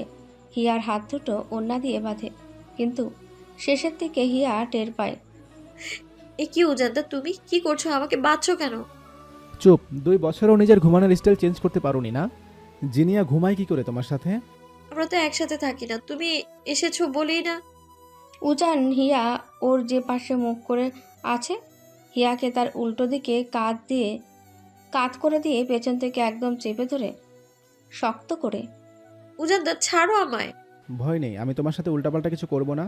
হিয়ার হাত দুটো ওড়না দিয়ে বাঁধে, কিন্তু শেষের দিকে হিয়া টের পায়। এ কি উজানদা, তুমি কি করছো? আমাকে বাঁচছো কেন? চুপ। 2 বছরেও নিজের ঘুমানোর স্টাইল চেঞ্জ করতে পারোনি না? জিনিয়া ঘুমায় কি করে তোমার সাথে? আমরা তো একসাথে থাকি না, তুমি এসেছো বলেই না। উজান হিয়া ওর যে পাশে মুখ করে আছে হিয়াকে তার উল্টো দিকে কাত করে দিয়ে পেছন থেকে একদম চেপে ধরে শক্ত করে। উজানদা ছাড়ো আমায়। ভয় নেই, আমি তোমার সাথে উল্টাপাল্টা কিছু করব না।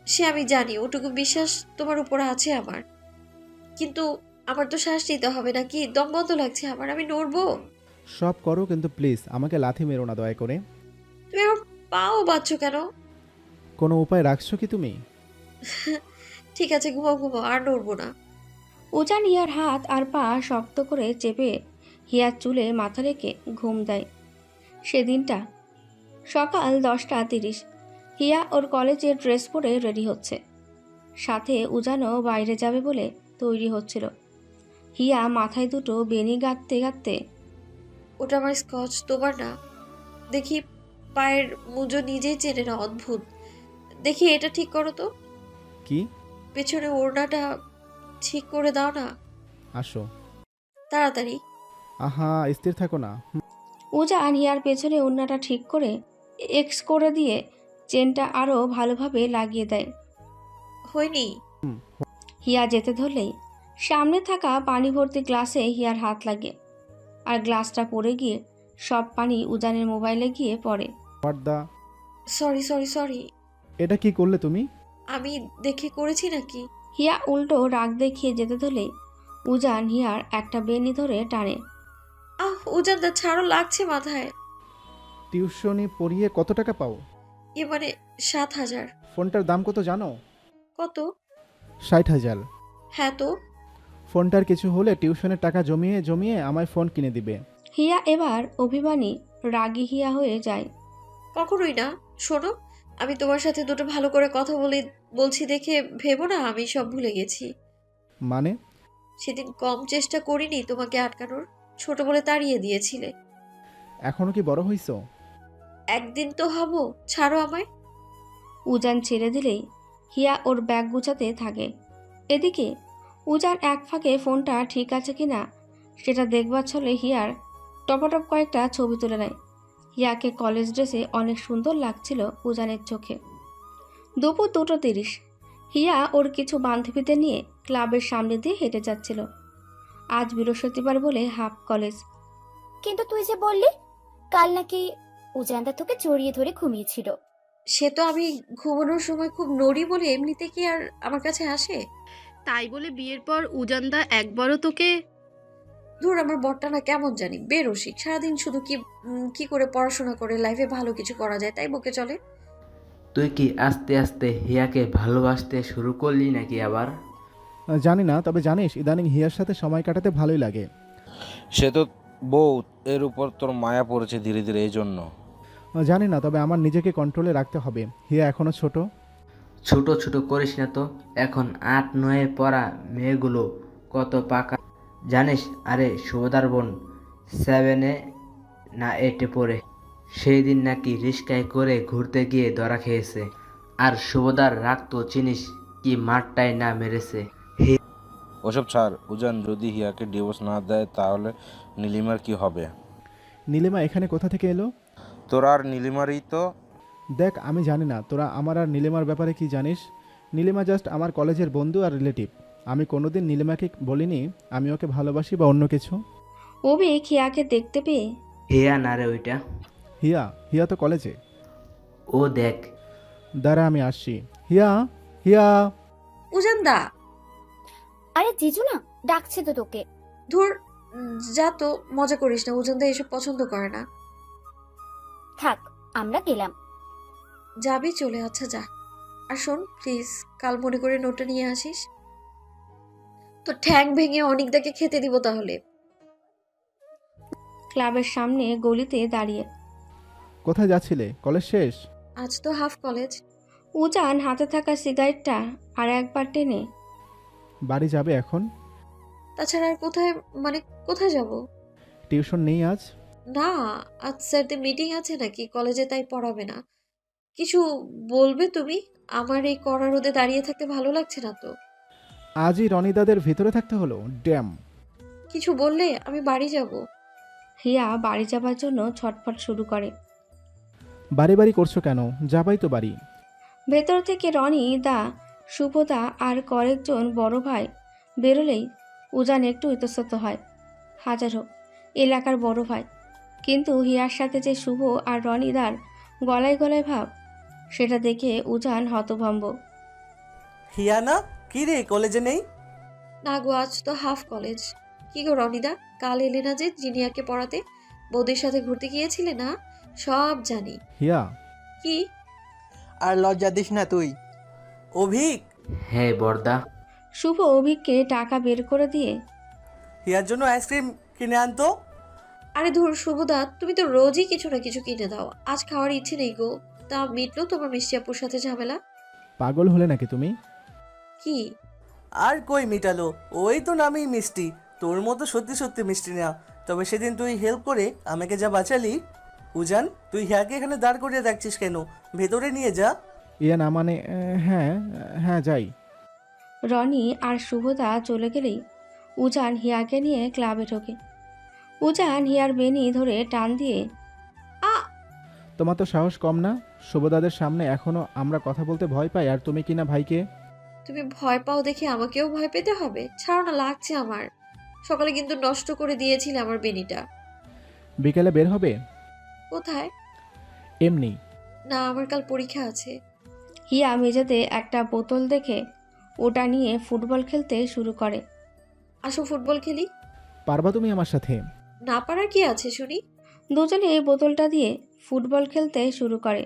সে আমি জানি, ওটুকু বিশ্বাস তোমার উপর আছে আমার, কিন্তু আমার তো শ্বাস নিতে হবে নাকি? দম বন্ধ লাগছে আমার, আমি নড়বো। সব করো, কিন্তু প্লিজ আমাকে লাথি মেরো না দয়া করে। তুমি আমার পাও বাঁচছো কেন? কোনো উপায় রাখছো কি তুমি? ঠিক আছে, ঘুমাও ঘুমাও, আর নড়বো না। উজান হিয়ার হাত আর পা শক্ত করে চেপে হিয়ার চুলে মাথা রেখে ঘুম দেয়। সেদিনটা সকাল 10:30। হিয়া ওর কলেজের ড্রেস পরে রেডি হচ্ছে, সাথে উজানও বাইরে যাবে বলে তৈরি হচ্ছিল। হিয়া মাথায় দুটো বেনি গাঁথতে গাঁথতে, ওটা আমার স্কচ, তোমার না। দেখি পায়ের মুজো নিজেই চেনে না, অদ্ভুত। দেখি এটা ঠিক করো তো, কি? পেছনে ওড়নাটা ঠিক করে দাও না, আসো তাড়াতাড়ি। আহা, স্থির থাকো না। উজান হিয়ার পেছনে ওড়নাটা ঠিক করে এক্স করে দিয়ে চেনটা আরও ভালোভাবে লাগিয়ে দেয়। হয়নি? হিয়া যেতে ধরলেই সামনে থাকা পানি ভর্তি গ্লাসে হিয়ার হাত লাগে, আর গ্লাসটা পড়ে গিয়ে সব পানি উজানের মোবাইলে গিয়ে পড়ে। What the? Sorry sorry sorry. এটা কি করলে তুমি? আমি দেখে করেছি নাকি? হিয়া উল্টো রাগ দেখিয়ে যেতে ধরলেই উজান হিয়ার একটা বেনি ধরে টানে। উজানদা ছাড়ো, লাগছে মাথায়। টিউশনি পড়িয়ে কত টাকা পাও? মানে 7,000। ফোনটার দাম কত জানো? কত? 60,000। হ্যাঁ তো। ফোনটার কিছু হলে টিউশনের টাকা জমিয়ে জমিয়ে আমায় ফোন কিনে দিবে। হিয়া এবার অভিমানী রাগী হিয়া হয়ে যায়। কখনোই না। শোনো, আমি তোমার সাথে দুটো ভালো করে কথা বলছি দেখে ভেবো না আমি সব ভুলে গেছি। মানে? সেদিন কম চেষ্টা করিনি তোমাকে আটকানোর, ছোট বলে তাড়িয়ে দিয়েছিলে। এখনো কি বড় হইছো? একদিন তো হবো, ছাড়ো আমায়। উজান ছেড়ে দিলেই হিয়া ওর ব্যাগ গুছাতে থাকে। এদিকে উজান এক ফাঁকে ফোনটা ঠিক আছে কিনা সেটা দেখবার ছলে হিয়ার টপাটপ কয়েকটা ছবি তুলে নেয়। হিয়াকে কলেজ ড্রেসে অনেক সুন্দর লাগছিল উজানের চোখে। দুপুর 2:30। হিয়া ওর কিছু বান্ধবীদের নিয়ে ক্লাবের সামনে দিয়ে হেঁটে যাচ্ছিল। আজ বৃহস্পতিবার বলে হাফ কলেজ। কিন্তু তুই যে বললি কাল নাকি উজানদা তোকে জড়িয়ে ধরে ঘুমিয়েছিল। সে তো আমি ঘুমানোর সময় খুব নড়ি বলে এমনিতে কি আর আমার কাছে আসে? তাই বলে বিয়ের পর উজানদা একবারও তোকে? ধুর, আমার বরটা না কেমন জানি বেরসিক, সারাদিন শুধু কি করে পড়াশোনা করে লাইফে ভালো কিছু করা যায় তাই বকে চলে। তুই কি আস্তে আস্তে হিয়াকে ভালোবাসতে শুরু করলি নাকি আবার? জানি না, তবে জানিস ইদানিং হিয়ার সাথে সময় কাটাতে ভালোই লাগে। সে তো বউ, এর উপর তোর মায়া পড়েছে ধীরে ধীরে, এই জন্য। জানি না, তবে আমার নিজেকে কন্ট্রোলে রাখতে হবে। হিয়া এখনো ছোট। ছোট ছোট করিস না তো, এখন 8-9 পড়া মেয়েগুলো কত পাকা জানিস? আরে সুভদার বোন 7-এ না এটে পড়ে। সেই দিন নাকি রিস্কায় করে ঘুরতে গিয়ে ধরা খেয়েছে। আর শুভদার রাগ তো চিনিস, কি মারটাই না মেরেছে। ওসব ছাড় উজান, যদি হিয়াকে ডিভোর্স না দেয় তাহলে নীলিমার কি হবে? নীলিমা এখানে কোথা থেকে এলো? তোর আর নীলিমারই তো। দেখ, আমি জানি না তোরা আমার আর নীলিমার ব্যাপারে কি জানিস। নীলিমা জাস্ট আমার কলেজের বন্ধু আর রিলেটিভ। আমি কোনোদিন নীলিমাকে বলিনি আমি ওকে ভালোবাসি বা অন্য কিছু। অভিক হিয়াকে দেখতে পেয়ে হিয়া না রে ওইটা। হিয়া তো কলেজে। ও দেখ। দাঁড়া, আমি আসছি। হিয়া। উজান দা। আরে জিজু না, ডাকছে তো তোকে। ধুর, যা তো, মজা করিস না। উজান দা এসব পছন্দ করে না। থাক, আমরা গেলাম। যাবি? চলে, আচ্ছা যা। আর শোন প্লিজ, কাল মনে করে নোটটা নিয়ে আসিস। তো ঠ্যাং ভেঙে অনেকদাকে খেতে দিব তাহলে। ক্লাবের সামনে গলিতে দাঁড়িয়ে। কোথায় যাচ্ছিলে? কলেজ শেষ? আজ তো হাফ কলেজ। উজান হাতে থাকা সিগারেটটা আর একবার টেনে বাড়ি যাবে এখন? তাছাড়া আর কোথায়, মানে কোথায় যাব? টিউশন নেই আজ? না, আজ স্যারদের মিটিং আছে নাকি কলেজে, তাই পড়াবে না। কিছু বলবে তুমি? আমার এই কড়া রোদে দাঁড়িয়ে থাকতে ভালো লাগছে না তো। আজই রনিদাদের ভিতরে থাকতে হলো? ড্যাম। কিছু বললে আমি বাড়ি যাব। হিয়া বাড়ি যাবার জন্য ছটফট শুরু করে। বাড়ি করছো কেন? যাবাই তো বাড়ি। ভেতর থেকে রনি দা, শুভদা আর কয়েকজন বড় ভাই বেরোলেই উজান একটু ইতস্তত হয়। হাজার হোক এলাকার বড় ভাই, কিন্তু হিয়ার সাথে যে শুভ আর রনিদার গলায় গলায় ভাব, সেটা দেখে উজান হতভম্ব। হিয়া না, কি রে কলেজে নেই? না গো, আজ তো হাফ কলেজ। কি গো রনিদা, কাল এলে না যে জিনিয়াকে পড়াতে? বৌদির সাথে ঘুরতে গিয়েছিলে না? সব জানি। হিয়া। কি? আর লজ্জা দিস না তুই। অভিক। হ্যাঁ বর্দা। শুভ অভিককে টাকা বের করে দিয়ে হিয়ার জন্য আইসক্রিম কিনে আনতো। আরে ধুর শুভদা, তুমি তো রোজই কিছু না কিছু কিনে দাও। আজ খাওয়ার ইচ্ছে নেই গো। তা মিটলো তোমার মিষ্টি আপুর সাথে ঝামেলা? পাগল হলে নাকি তুমি? কি? আর কই মিটালো, ওই তো নামেই মিষ্টি। তোর মতো সত্যি সত্যি মিষ্টি না। তবে সেদিন তুই হেল্প করে আমাকে যা বাঁচালি। উজান, তুই হিয়াকে এখানে দাঁড় করিয়ে রাখছিস কেন? ভেতরে নিয়ে যা। ইয়া না মানে, হ্যাঁ যাই। রনি আর শুভদা চলে গেলেই উজান হিয়াকে নিয়ে ক্লাবে ঢোকে। উজান হিয়ার বেনি ধরে টান দিয়ে তোমার তো সাহস কম না? শুভদাদের সামনে এখনো আমরা কথা বলতে ভয় পাই, আর তুমি কিনা ভাইকে। তুমি ভয় পাও দেখে আমাকেও ভয় পেতে হবে? ছাড়ো না, লাগছে আমার। সকালে কিন্তু নষ্ট করে দিয়েছিলে আমার বেনিটা। বিকেলে বের হবে? কোথায়? এমনি। না, আমার কাল পরীক্ষা আছে। হিয়া মেঝেতে একটা বোতল দেখে ওটা নিয়ে ফুটবল খেলতে শুরু করে। আসো ফুটবল খেলি। পারবা তুমি আমার সাথে? না পারার কি আছে শুনি। দুজনে এই বোতলটা দিয়ে ফুটবল খেলতে শুরু করে।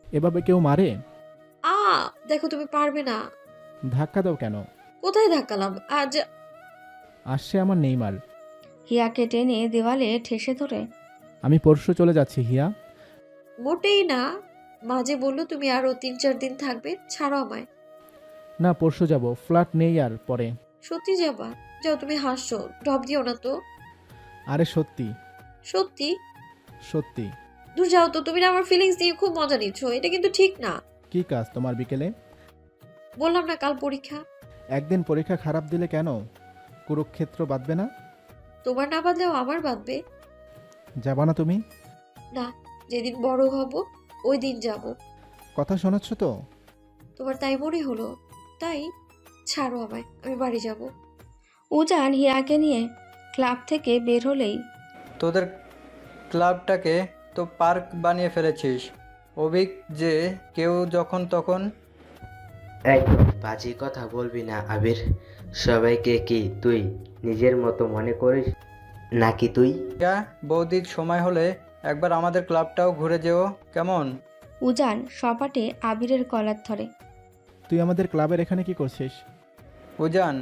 এভাবে কেউ মারে? দেখো তুমি পারবে না। ধাক্কা দাও কেন? কোথায় ধাক্কালাম? আজ আসছে আমার নেইমার। হিয়াকে টেনে দেওয়ালে ঠেসে ধরে আমি পরশু চলে যাচ্ছি হিয়া। মোটেই না। মাঝে বললো তুমি আরো 3-4 দিন থাকবে। ছাড়ো আমায়। না, পরশু যাব, ফ্ল্যাট নেই আর পরে। সত্যি যাবা? যাও, তুমি হাসছো, ডব দিও না তো। আরে সত্যি সত্যি? সত্যি। দূর যাও তো, তুমি না আমার ফিলিংস নিয়ে খুব মজা নিচ্ছ। এটা কিন্তু ঠিক না। কি কাজ তোমার বিকেলে? বললাম না কাল পরীক্ষা। একদিন পরীক্ষা খারাপ দিলে কেন কুরুক্ষেত্র বাঁধবে না? তোমার না বাদলেও আমার বাঁধবে। যাবা না তুমি? না, যেদিন বড় হব ওই দিন যাব। কথা শোনাচ্ছ তো? তোমার তাই মনে হলো তাই? ছাড়ো আমায়, আমি বাড়ি যাব। উজান হিয়াকে নিয়ে ক্লাব থেকে বের হলেই তোদের ক্লাবটাকে তো পার্ক বানিয়ে ফেলেছিস। অভিক যে কেউ যখন তখন। একদম বাজে কথা বলবি না আবির। সবাইকে কি তুই নিজের মতো মনে করিস নাকি তুই? বৌদির সময় হলে একবার আমাদের ক্লাবটাও ঘুরে যেও, কেমন? উজান সপাটে আবিরের কলার ধরে। তুই আমাদের ক্লাবের এখানে কি করছিস? উজান,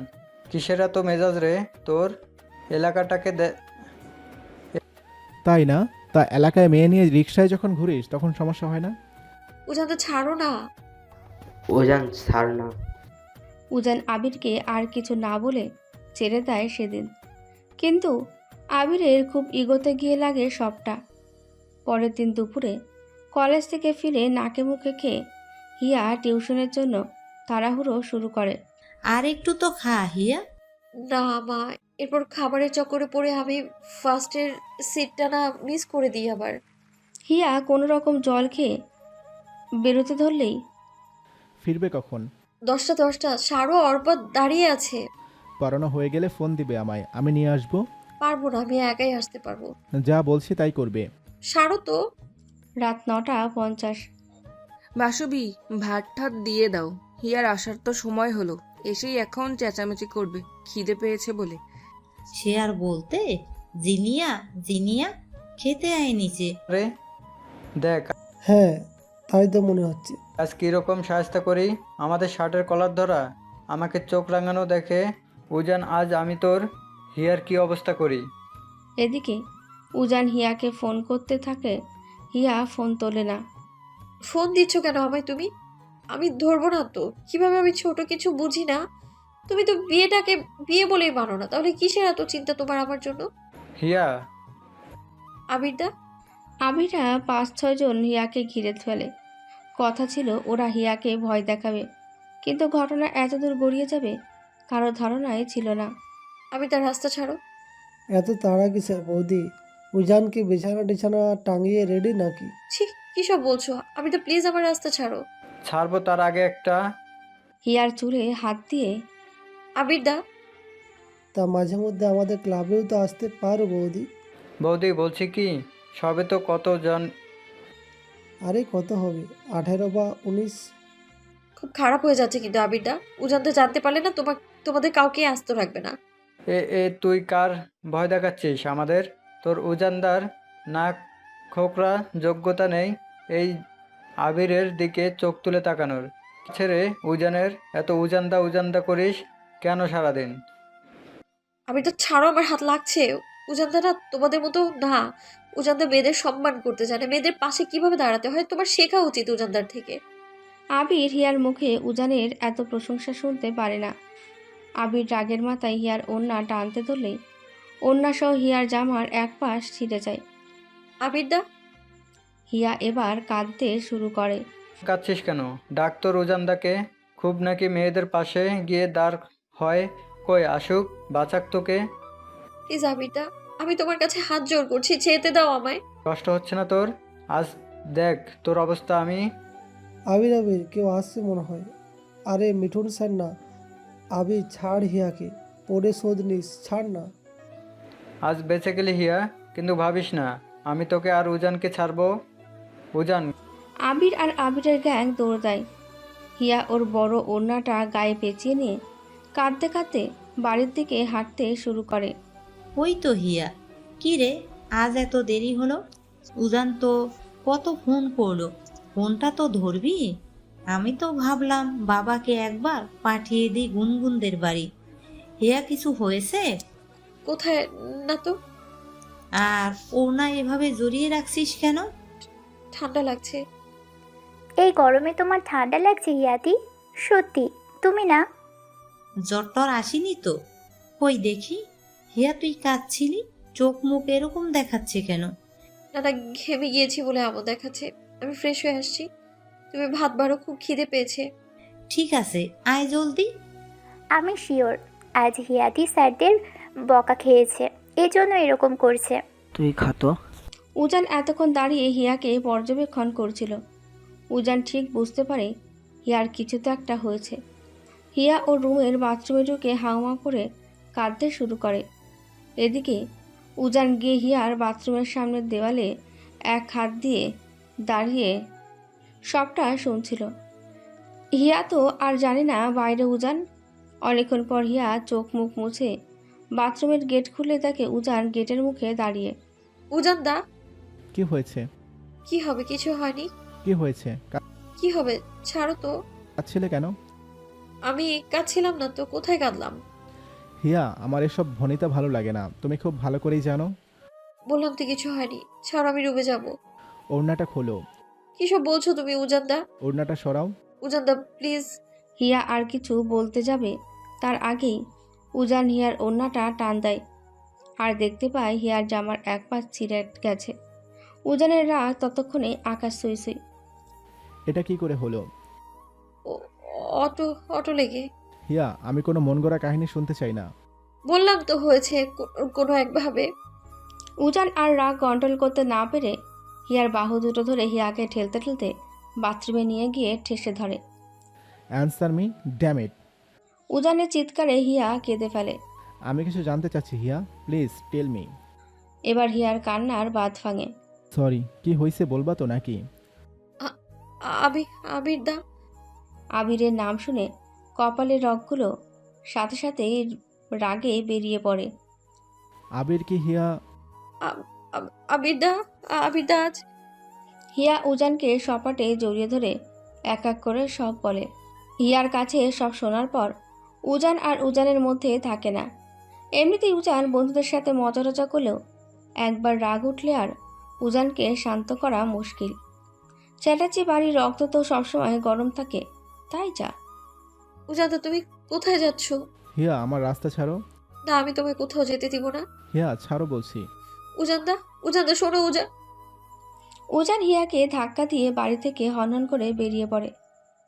কিসের এত মেজাজ রে তোর? এলাকাটাকে তাই না? তা এলাকায় মেয়ে নিয়ে রিক্সায় যখন ঘুরিস তখন সমস্যা হয় না? উজান তো ছাড়ো না। উজান ছাড় না। উজান আবিরকে আর কিছু না বলে ছেড়ে দেয় সেদিন, কিন্তু আবিরের খুব ইগোতে গিয়ে লাগে সবটা। পরের দিন দুপুরে কলেজ থেকে ফিরে নাকে মুখে খেয়ে হিয়া টিউশনের জন্য তাড়াহুড়ো শুরু করে। আর একটু তো খা হিয়া। না মা, এরপর খাবারের চক্করে পড়ে আমি ফার্স্টের সিটটা না মিস করে দিই আবার। হিয়া কোনো রকম জল খেয়ে বেরোতে ধরলেই ফিরবে কখন? 10টা সারও অর্পদ দাঁড়িয়ে আছে। পড়ানো হয়ে গেলে ফোন দিবে আমায়, আমি নিয়ে আসবো। পারবো না, আমি একাই আসতে পারবো। যা বলছি তাই করবে। সারও তো। রাত 9:50। বাসবি, ভাত ঠাত দিয়ে দাও, হিয়ার আসার তো সময় হলো, এসেই এখন চেঁচামেচি করবে খিদে পেয়েছে বলে। সে আর বলতে, জিনিয়া জিনিয়া খেতে আয় নিচে। রে দেখ হ্যাঁ, তাই তো মনে হচ্ছে। আজ কীরকম সাহায্য করি, আমাদের শার্টের কলার ধরা, আমাকে চোখ রাঙানো দেখে। উজান, আজ আমি তোর হিয়ার কি অবস্থা করি। এদিকে উজান হিয়াকে ফোন করতে থাকে। হিয়া ফোন তোলে না। ফোন দিচ্ছ কেন আমায় তুমি? আমি ধরবো না তো। কিভাবে আমি ছোট কিছু বুঝি না? তুমি তো বিয়েটাকে বিয়ে বলেই মানো না, তাহলে কিসের এত চিন্তা তোমার আমার জন্য? হিয়া, আবিরদা। আবিরা 5-6 জন হিয়াকে ঘিরে ফেলে। কথা ছিল ওরা হিয়াকে ভয় দেখাবে, কিন্তু ঘটনা এতদূর গড়িয়ে যাবে কারো ধারণাই ছিল না। আমি তার রাস্তা ছাড়ো। এত তাড়া কিসের বৌদি? উজানকে বিছানা টিছানা টাঙিয়ে রেডি নাকি? ছি, কি সব বলছো? আমি তো, প্লিজ আমার রাস্তা ছাড়ো। ছাড়বো তার আগে একটা। হিয়ার চুলে হাত দিয়ে আবিরদা। তা মাঝে মধ্যে আমাদের ক্লাবেও তো আসতে পারো বৌদি। বৌদি বলছি কি, সবে তো কতজন। আরে কত হবে, 18 বা 19? খুব খারাপ হয়ে যাচ্ছে কিন্তু আবিরদা। উজান তো জানতে পারলে না তোমাদের কাউকে আস্ত রাখবে না। এ তুই কার ভয় দেখাচ্ছিস আমাদের? তোর উজানদার নাক খোকরা যোগ্যতা নেই এই আবিরের দিকে চোখ তুলে তাকানোর। ছেড়ে উজানের এত উজানদা করিস কেন সারাদিন? আবিরদা ছাড়ো, আমার হাত লাগছে। উজানদা না তোমাদের মতো না। উজানদা মেয়েদের সম্মান করতে জানে, মেয়েদের পাশে কিভাবে দাঁড়াতে হয় তোমার শেখা উচিত উজানদার থেকে। আবির হিয়ার মুখে উজানের এত প্রশংসা শুনতে পারে না। আবির রাগের মাথায় হিয়ার ওড়না টানতে ধরলেই ওড়না সহ হিয়ার জামার এক পাশ ছিঁড়ে যায়। আবিরদা। হিয়া এবার কাঁদতে শুরু করে। কাঁদছিস কেন? ডাক্তার উজানদাকে, খুব নাকি মেয়েদের পাশে গিয়ে দাঁড় হয়। কই আসুক, বাঁচাক তোকে। প্লিজ আবিরদা, আমি তোমার কাছে হাত জোর করছি, যেতে দাও আমায়। কষ্ট হচ্ছে না তোর? আজ দেখ তোর অবস্থা আমি। আবির আবির কেউ আসছে মনে হয়। আরে মিঠুন স্যার না। আবির ছাড় হিয়াকে, পড়ে শোধ নিস, ছাড় না। আজ বেঁচে গেলি হিয়া, কিন্তু ভাবিস না আমি তোকে আর উজানকে ছাড়বো। উজান। আবির আর আবিরের গ্যাং দৌড় দেয়। হিয়া ওর বড় ওড়নাটা গায়ে পেঁচিয়ে নিয়ে কাঁদতে কাঁদতে বাড়ির দিকে হাঁটতে শুরু করে। ওই তো হিয়া, কি রে আজ এত দেরি হলো? উজান তো কত ফোন করলো, ফোনটা তো ধরবি। আমি তো ভাবলাম বাবাকে একবার পাঠিয়ে দিই গুনগুনদের বাড়ি। হিয়া কিছু হয়েছে? কোথায় না তো। আর ওড়না এভাবে জড়িয়ে রাখছিস কেন? ঠান্ডা লাগছে। এই গরমে তোমার ঠান্ডা লাগছে হিয়াতি? সত্যি তুমি না? জ্বর টর আসেনি তো? কই দেখি হিয়া, তুই কাঁদছিলি, চোখ মুখ এরকম দেখাচ্ছে কেন? দাদা ঘেমে গিয়েছি বলে এমন দেখাচ্ছে। আমি ফ্রেশ হয়ে আসছি, তুমি ভাত বাড়ো, খুব খিদে পেয়েছে। ঠিক আছে, আয় জলদি। আমি শিওর আজ হিয়াতি স্যারদের বকা খেয়েছে, এজন্য এরকম করছে। তুই খাতো। উজান এতক্ষণ দাঁড়িয়ে হিয়াকে পর্যবেক্ষণ করছিল। উজান ঠিক বুঝতে পারে হিয়ার কিছু তো একটা হয়েছে। হিয়া ও রুমের বাথরুমে ঢুকে হাউমা করে কাঁদতে শুরু করে। এদিকে উজান গিয়ে হিয়ার বাথরুমের সামনের দেওয়ালে এক হাত দিয়ে দাঁড়িয়ে সবটা শুনছিল। হিয়া তো আর জানে না বাইরে উজান। অনেকক্ষণ পর হিয়া চোখ মুখ মুছে বাথরুমের গেট খুলে দেখে উজান গেটের মুখে দাঁড়িয়ে। উজান দা। কি হয়েছে? কি হবে? কিছু হয়নি। কি হয়েছে? কি হবে? ছাড়ো তো। কাঁদছিলে কেন? আমি কাঁদছিলাম না তো, কোথায় কাঁদলাম? হিয়া, আমার এসব ভনিতা ভালো লাগে না, তুমি খুব ভালো করেই জানো। বললাম তো কিছু হয়নি, ছাড়ো, আমি রুমে যাব। ওড়নাটা খোলো। কি সব বলছো তুমি উজান দা? ওড়নাটা সরাও। উজান দা প্লিজ। হিয়া আর কিছু বলতে যাবে তার আগেই উজান হিয়ার ওড়নাটা টান দেয়। আর দেখতে পায় হিয়ার জামার এক পাশ ছিঁড়ে গেছে। উজানের রাগ ততক্ষণে আকাশ ছুঁই ছুঁই। এটা কি করে হলো? ও- অটো অটো লেগে। হিয়া, আমি কোনো মন গড়া কাহিনী শুনতে চাই না। বললাম তো হয়েছে কোনো একভাবে। উজান আর রাগ কন্ট্রোল করতে না পেরে হিয়ার বাহু দুটো ধরে হিয়াকে ঠেলতে ঠেলতে বাথরুমে নিয়ে গিয়ে ঠেসে ধরে। Answer me, damn it. উজানের চিৎকারে হিয়া কেঁদে ফেলে। আমি কিছু জানতে চাচ্ছি হিয়া, প্লিজ টেল মি। এবার হিয়ার কান্নার বাঁধ ভাঙে। সরি, কি হয়েছে বলবা তো নাকি? আবির দা। আবিরের নাম শুনে কপালের রগগুলো সাথে সাথেই রাগে বেরিয়ে পড়ে। আবির কি হিয়া? আবির দা আজ। হিয়া উজানকে সপাটে জড়িয়ে ধরে এক এক করে সব বলে। হিয়ার কাছে সব শোনার পর উজান আর উজানের মধ্যে থাকে না। এমনিতেই উজান বন্ধুদের সাথে মজা টজা করলেও একবার রাগ উঠলে আর উজানকে শান্ত করা মুশকিল। চ্যাটার্জি বাড়ির রক্ত তো সবসময় গরম থাকে, তাই যা। উজান দা, তুমি কোথায় যাচ্ছ? হিয়া, আমার রাস্তা ছাড়ো। না, আমি তোমায় কোথাও যেতে দিব না। হিয়া, ছাড়ো বলছি। উজান দা শোনো। উজান হিয়াকে ধাক্কা দিয়ে বাড়ি থেকে হনহন করে বেরিয়ে পড়ে।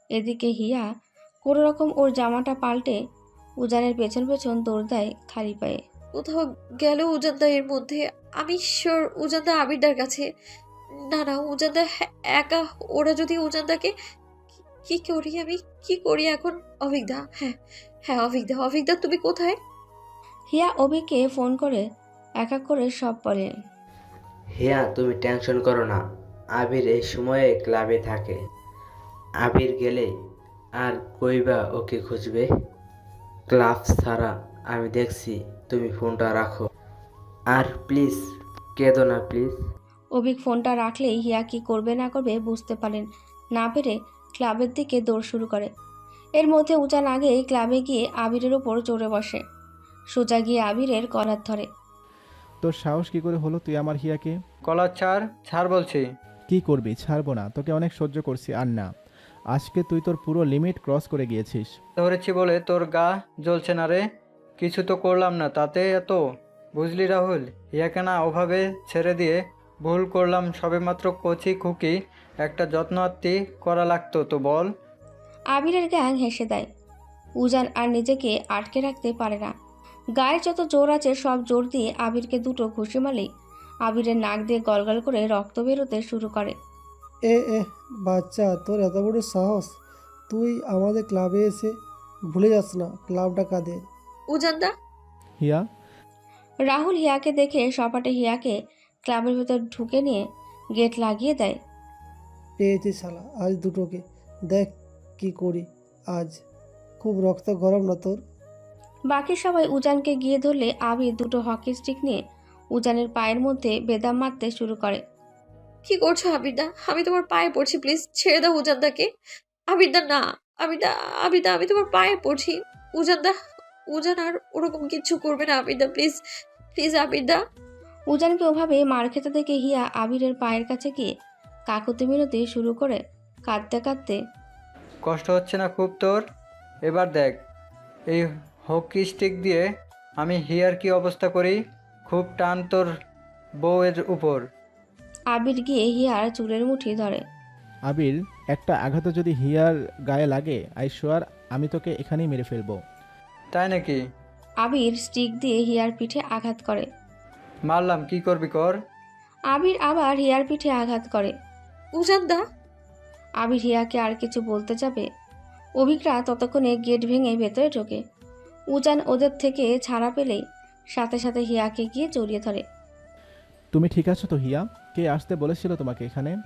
এদিকে হিয়া কোনো রকম ওর জামাটা পাল্টে উজানের পেছন পেছন দৌড় দেয় খালি পায়ে। কোথাও গেল উজান দা এর মধ্যে। আমি শিওর উজান দা আবিরদার কাছে। না উজান দা একা। ওরা যদি উজান দাকে আমি কি করি এখন? অভিজ্ঞা, হ্যাঁ অভিজ্ঞা তুমি কোথায়? হিয়া অভিকে ফোন করে এক এক করে সব বলে। হিয়া, তুমি টেনশন করো না, আবির এই সময়ে ক্লাবে থাকে। আবির গেলে আর কইবা ওকে খুঁজবে? ক্লাব ছাড়া আমি দেখছি, তুমি ফোনটা রাখো। আর প্লিজ কেঁদো না প্লিজ। অভিক ফোনটা রাখলেই হিয়া কি করবে না করবে বুঝতে পারেন না পেরে ক্লাবের দিকে দৌড় শুরু করে। এর মধ্যে উজান আগেই ক্লাবে গিয়ে আবিরের ওপর চড়ে বসে। সোজা গিয়ে আবিরের কলার ধরে। তোর সাহস কি করে হলো তুই আমার হিয়াকে? কলার ছাড় বলছি। কি করবি? ছাড়বো না, তোকে অনেক সহ্য করছি আর না। আজকে তুই তোর পুরো লিমিট ক্রস করে গিয়েছিস। ধরেছি বলে তোর গা জ্বলছে না রে? কিছু তো করলাম না, তাতে এত? বুঝলি রাহুল, ইয়াকে না ওভাবে ছেড়ে দিয়ে ভুল করলাম। সবেমাত্র কচি খুকি একটা যত্ন আত্মি করা লাগতো তো বল। আবিরের গ্যাং হেসে দেয়। উজান আর নিজেকে আটকে রাখতে পারে না। গায়ের যত জোর আছে সব জোর দিয়ে আবিরকে দুটো ঘুষি মারলেই আবিরের নাক দিয়ে গলগল করে রক্ত বেরোতে শুরু করে। এ বাচ্চা, তোর এত বড় সাহস! তুই আমাদের ক্লাবে এসে ভুলে যাস না ক্লাবটা কাদের? উজান দা। হিয়া। রাহুল হিয়াকে দেখে সপাটে হিয়াকে ক্লাবের ভেতর ঢুকে নিয়ে গেট লাগিয়ে দেয়। পেয়েছি শালা আজ দুটোকে, দেখ কি করি আজ। খুব রক্ত গরম না তোর? বাকি সবাই উজানকে গিয়ে ধরলে আবির দুটো হকি স্টিক নিয়ে উজানের পায়ের মধ্যে বেদাম মারতে শুরু করে। কি করছো আবিরদা? আমি তোমার পায়ে পড়ছি, প্লিজ ছেড়ে দাও উজান দাকে। আবিরদা না, আবিরদা আমি তোমার পায়ে পড়ছি। উজান আর ওরকম কিছু করবে না আবিরদা, প্লিজ আবিরদা। উজানকে ওভাবে মার খেতে দেখে হিয়া আবিরের পায়ের কাছে গিয়ে কাকুতি মিনতি শুরু করে কাঁদতে কাঁদতে। কষ্ট হচ্ছে না খুব তোর? এবার দেখ এই হকি স্টিক দিয়ে আমি হিয়ার কি অবস্থা করি। খুব টান তোর বউয়ের উপর। আবির গিয়ে হিয়ার চুলের মুঠি ধরে। আবির, একটা আঘাত যদি হিয়ার গায়ে লাগে আই শিওর আমি তোকে এখানেই মেরে ফেলবো। তাই নাকি? আবির স্টিক দিয়ে হিয়ার পিঠে আঘাত করে। মারলাম, কি করবি কর। আবির আবার হিয়ার পিঠে আঘাত করে। উজান দা। আবির হিয়াকে আর কিছু বলতে যাবে, অভিকরা ততক্ষণে গেট ভেঙে ভেতরে ঢোকে। উজান ওদের থেকে ছাড়া পেলেই সাথে সাথে হিয়াকে গিয়ে জড়িয়ে ধরে। তুমি ঠিক আছো তো হিয়া? কে আসতে বলেছিল তোমাকে এখানে?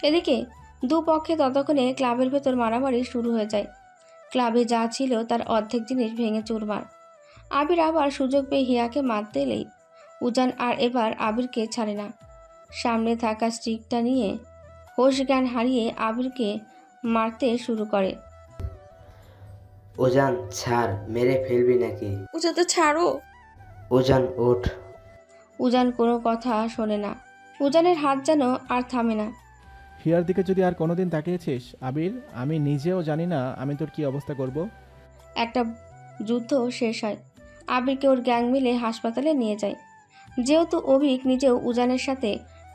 এদিকে দুপক্ষে ততক্ষণে ক্লাবের ভেতর মারামারি শুরু হয়ে যায়। ক্লাবে যা ছিল তার অর্ধেক জিনিস ভেঙে চুরমার। আবির আবার সুযোগ পেয়ে হিয়াকে মারতে এলেই উজান আর এবার আবিরকে ছাড়ে না। সামনে থাকা স্টিকটা নিয়ে হোশ জ্ঞান হারিয়ে আবিরকে মারতে শুরু করে। উজান ছাড়, মেরে ফেলবি নাকি? উজান দা ছাড়ো। উজান ওঠ। উজান কোনো কথা শোনে না। উজানের হাত যেন আর থামে না। হিয়ার দিকে যদি আর কোনোদিন তাকিয়েছিস আবির, আমি নিজেও জানি না আমি তোর কি অবস্থা করব। একটা যুদ্ধ শেষ হয়। আবিরকে ওর গ্যাং মিলে হাসপাতালে নিয়ে যায়। যেহেতু অভিক নিজেও উজানের সাথে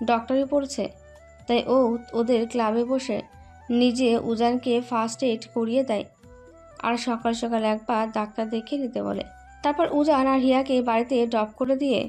ডক্টরি পড়ছে, তাই ও ওদের ক্লাবে বসে নিজে উজানকে ফার্স্ট এড করিয়ে দেয় আর সকাল সকাল একবার ডাক্তার দেখিয়ে নিতে বলে। তারপর উজান আর হিয়াকে বাড়িতে ড্রপ করে দিয়ে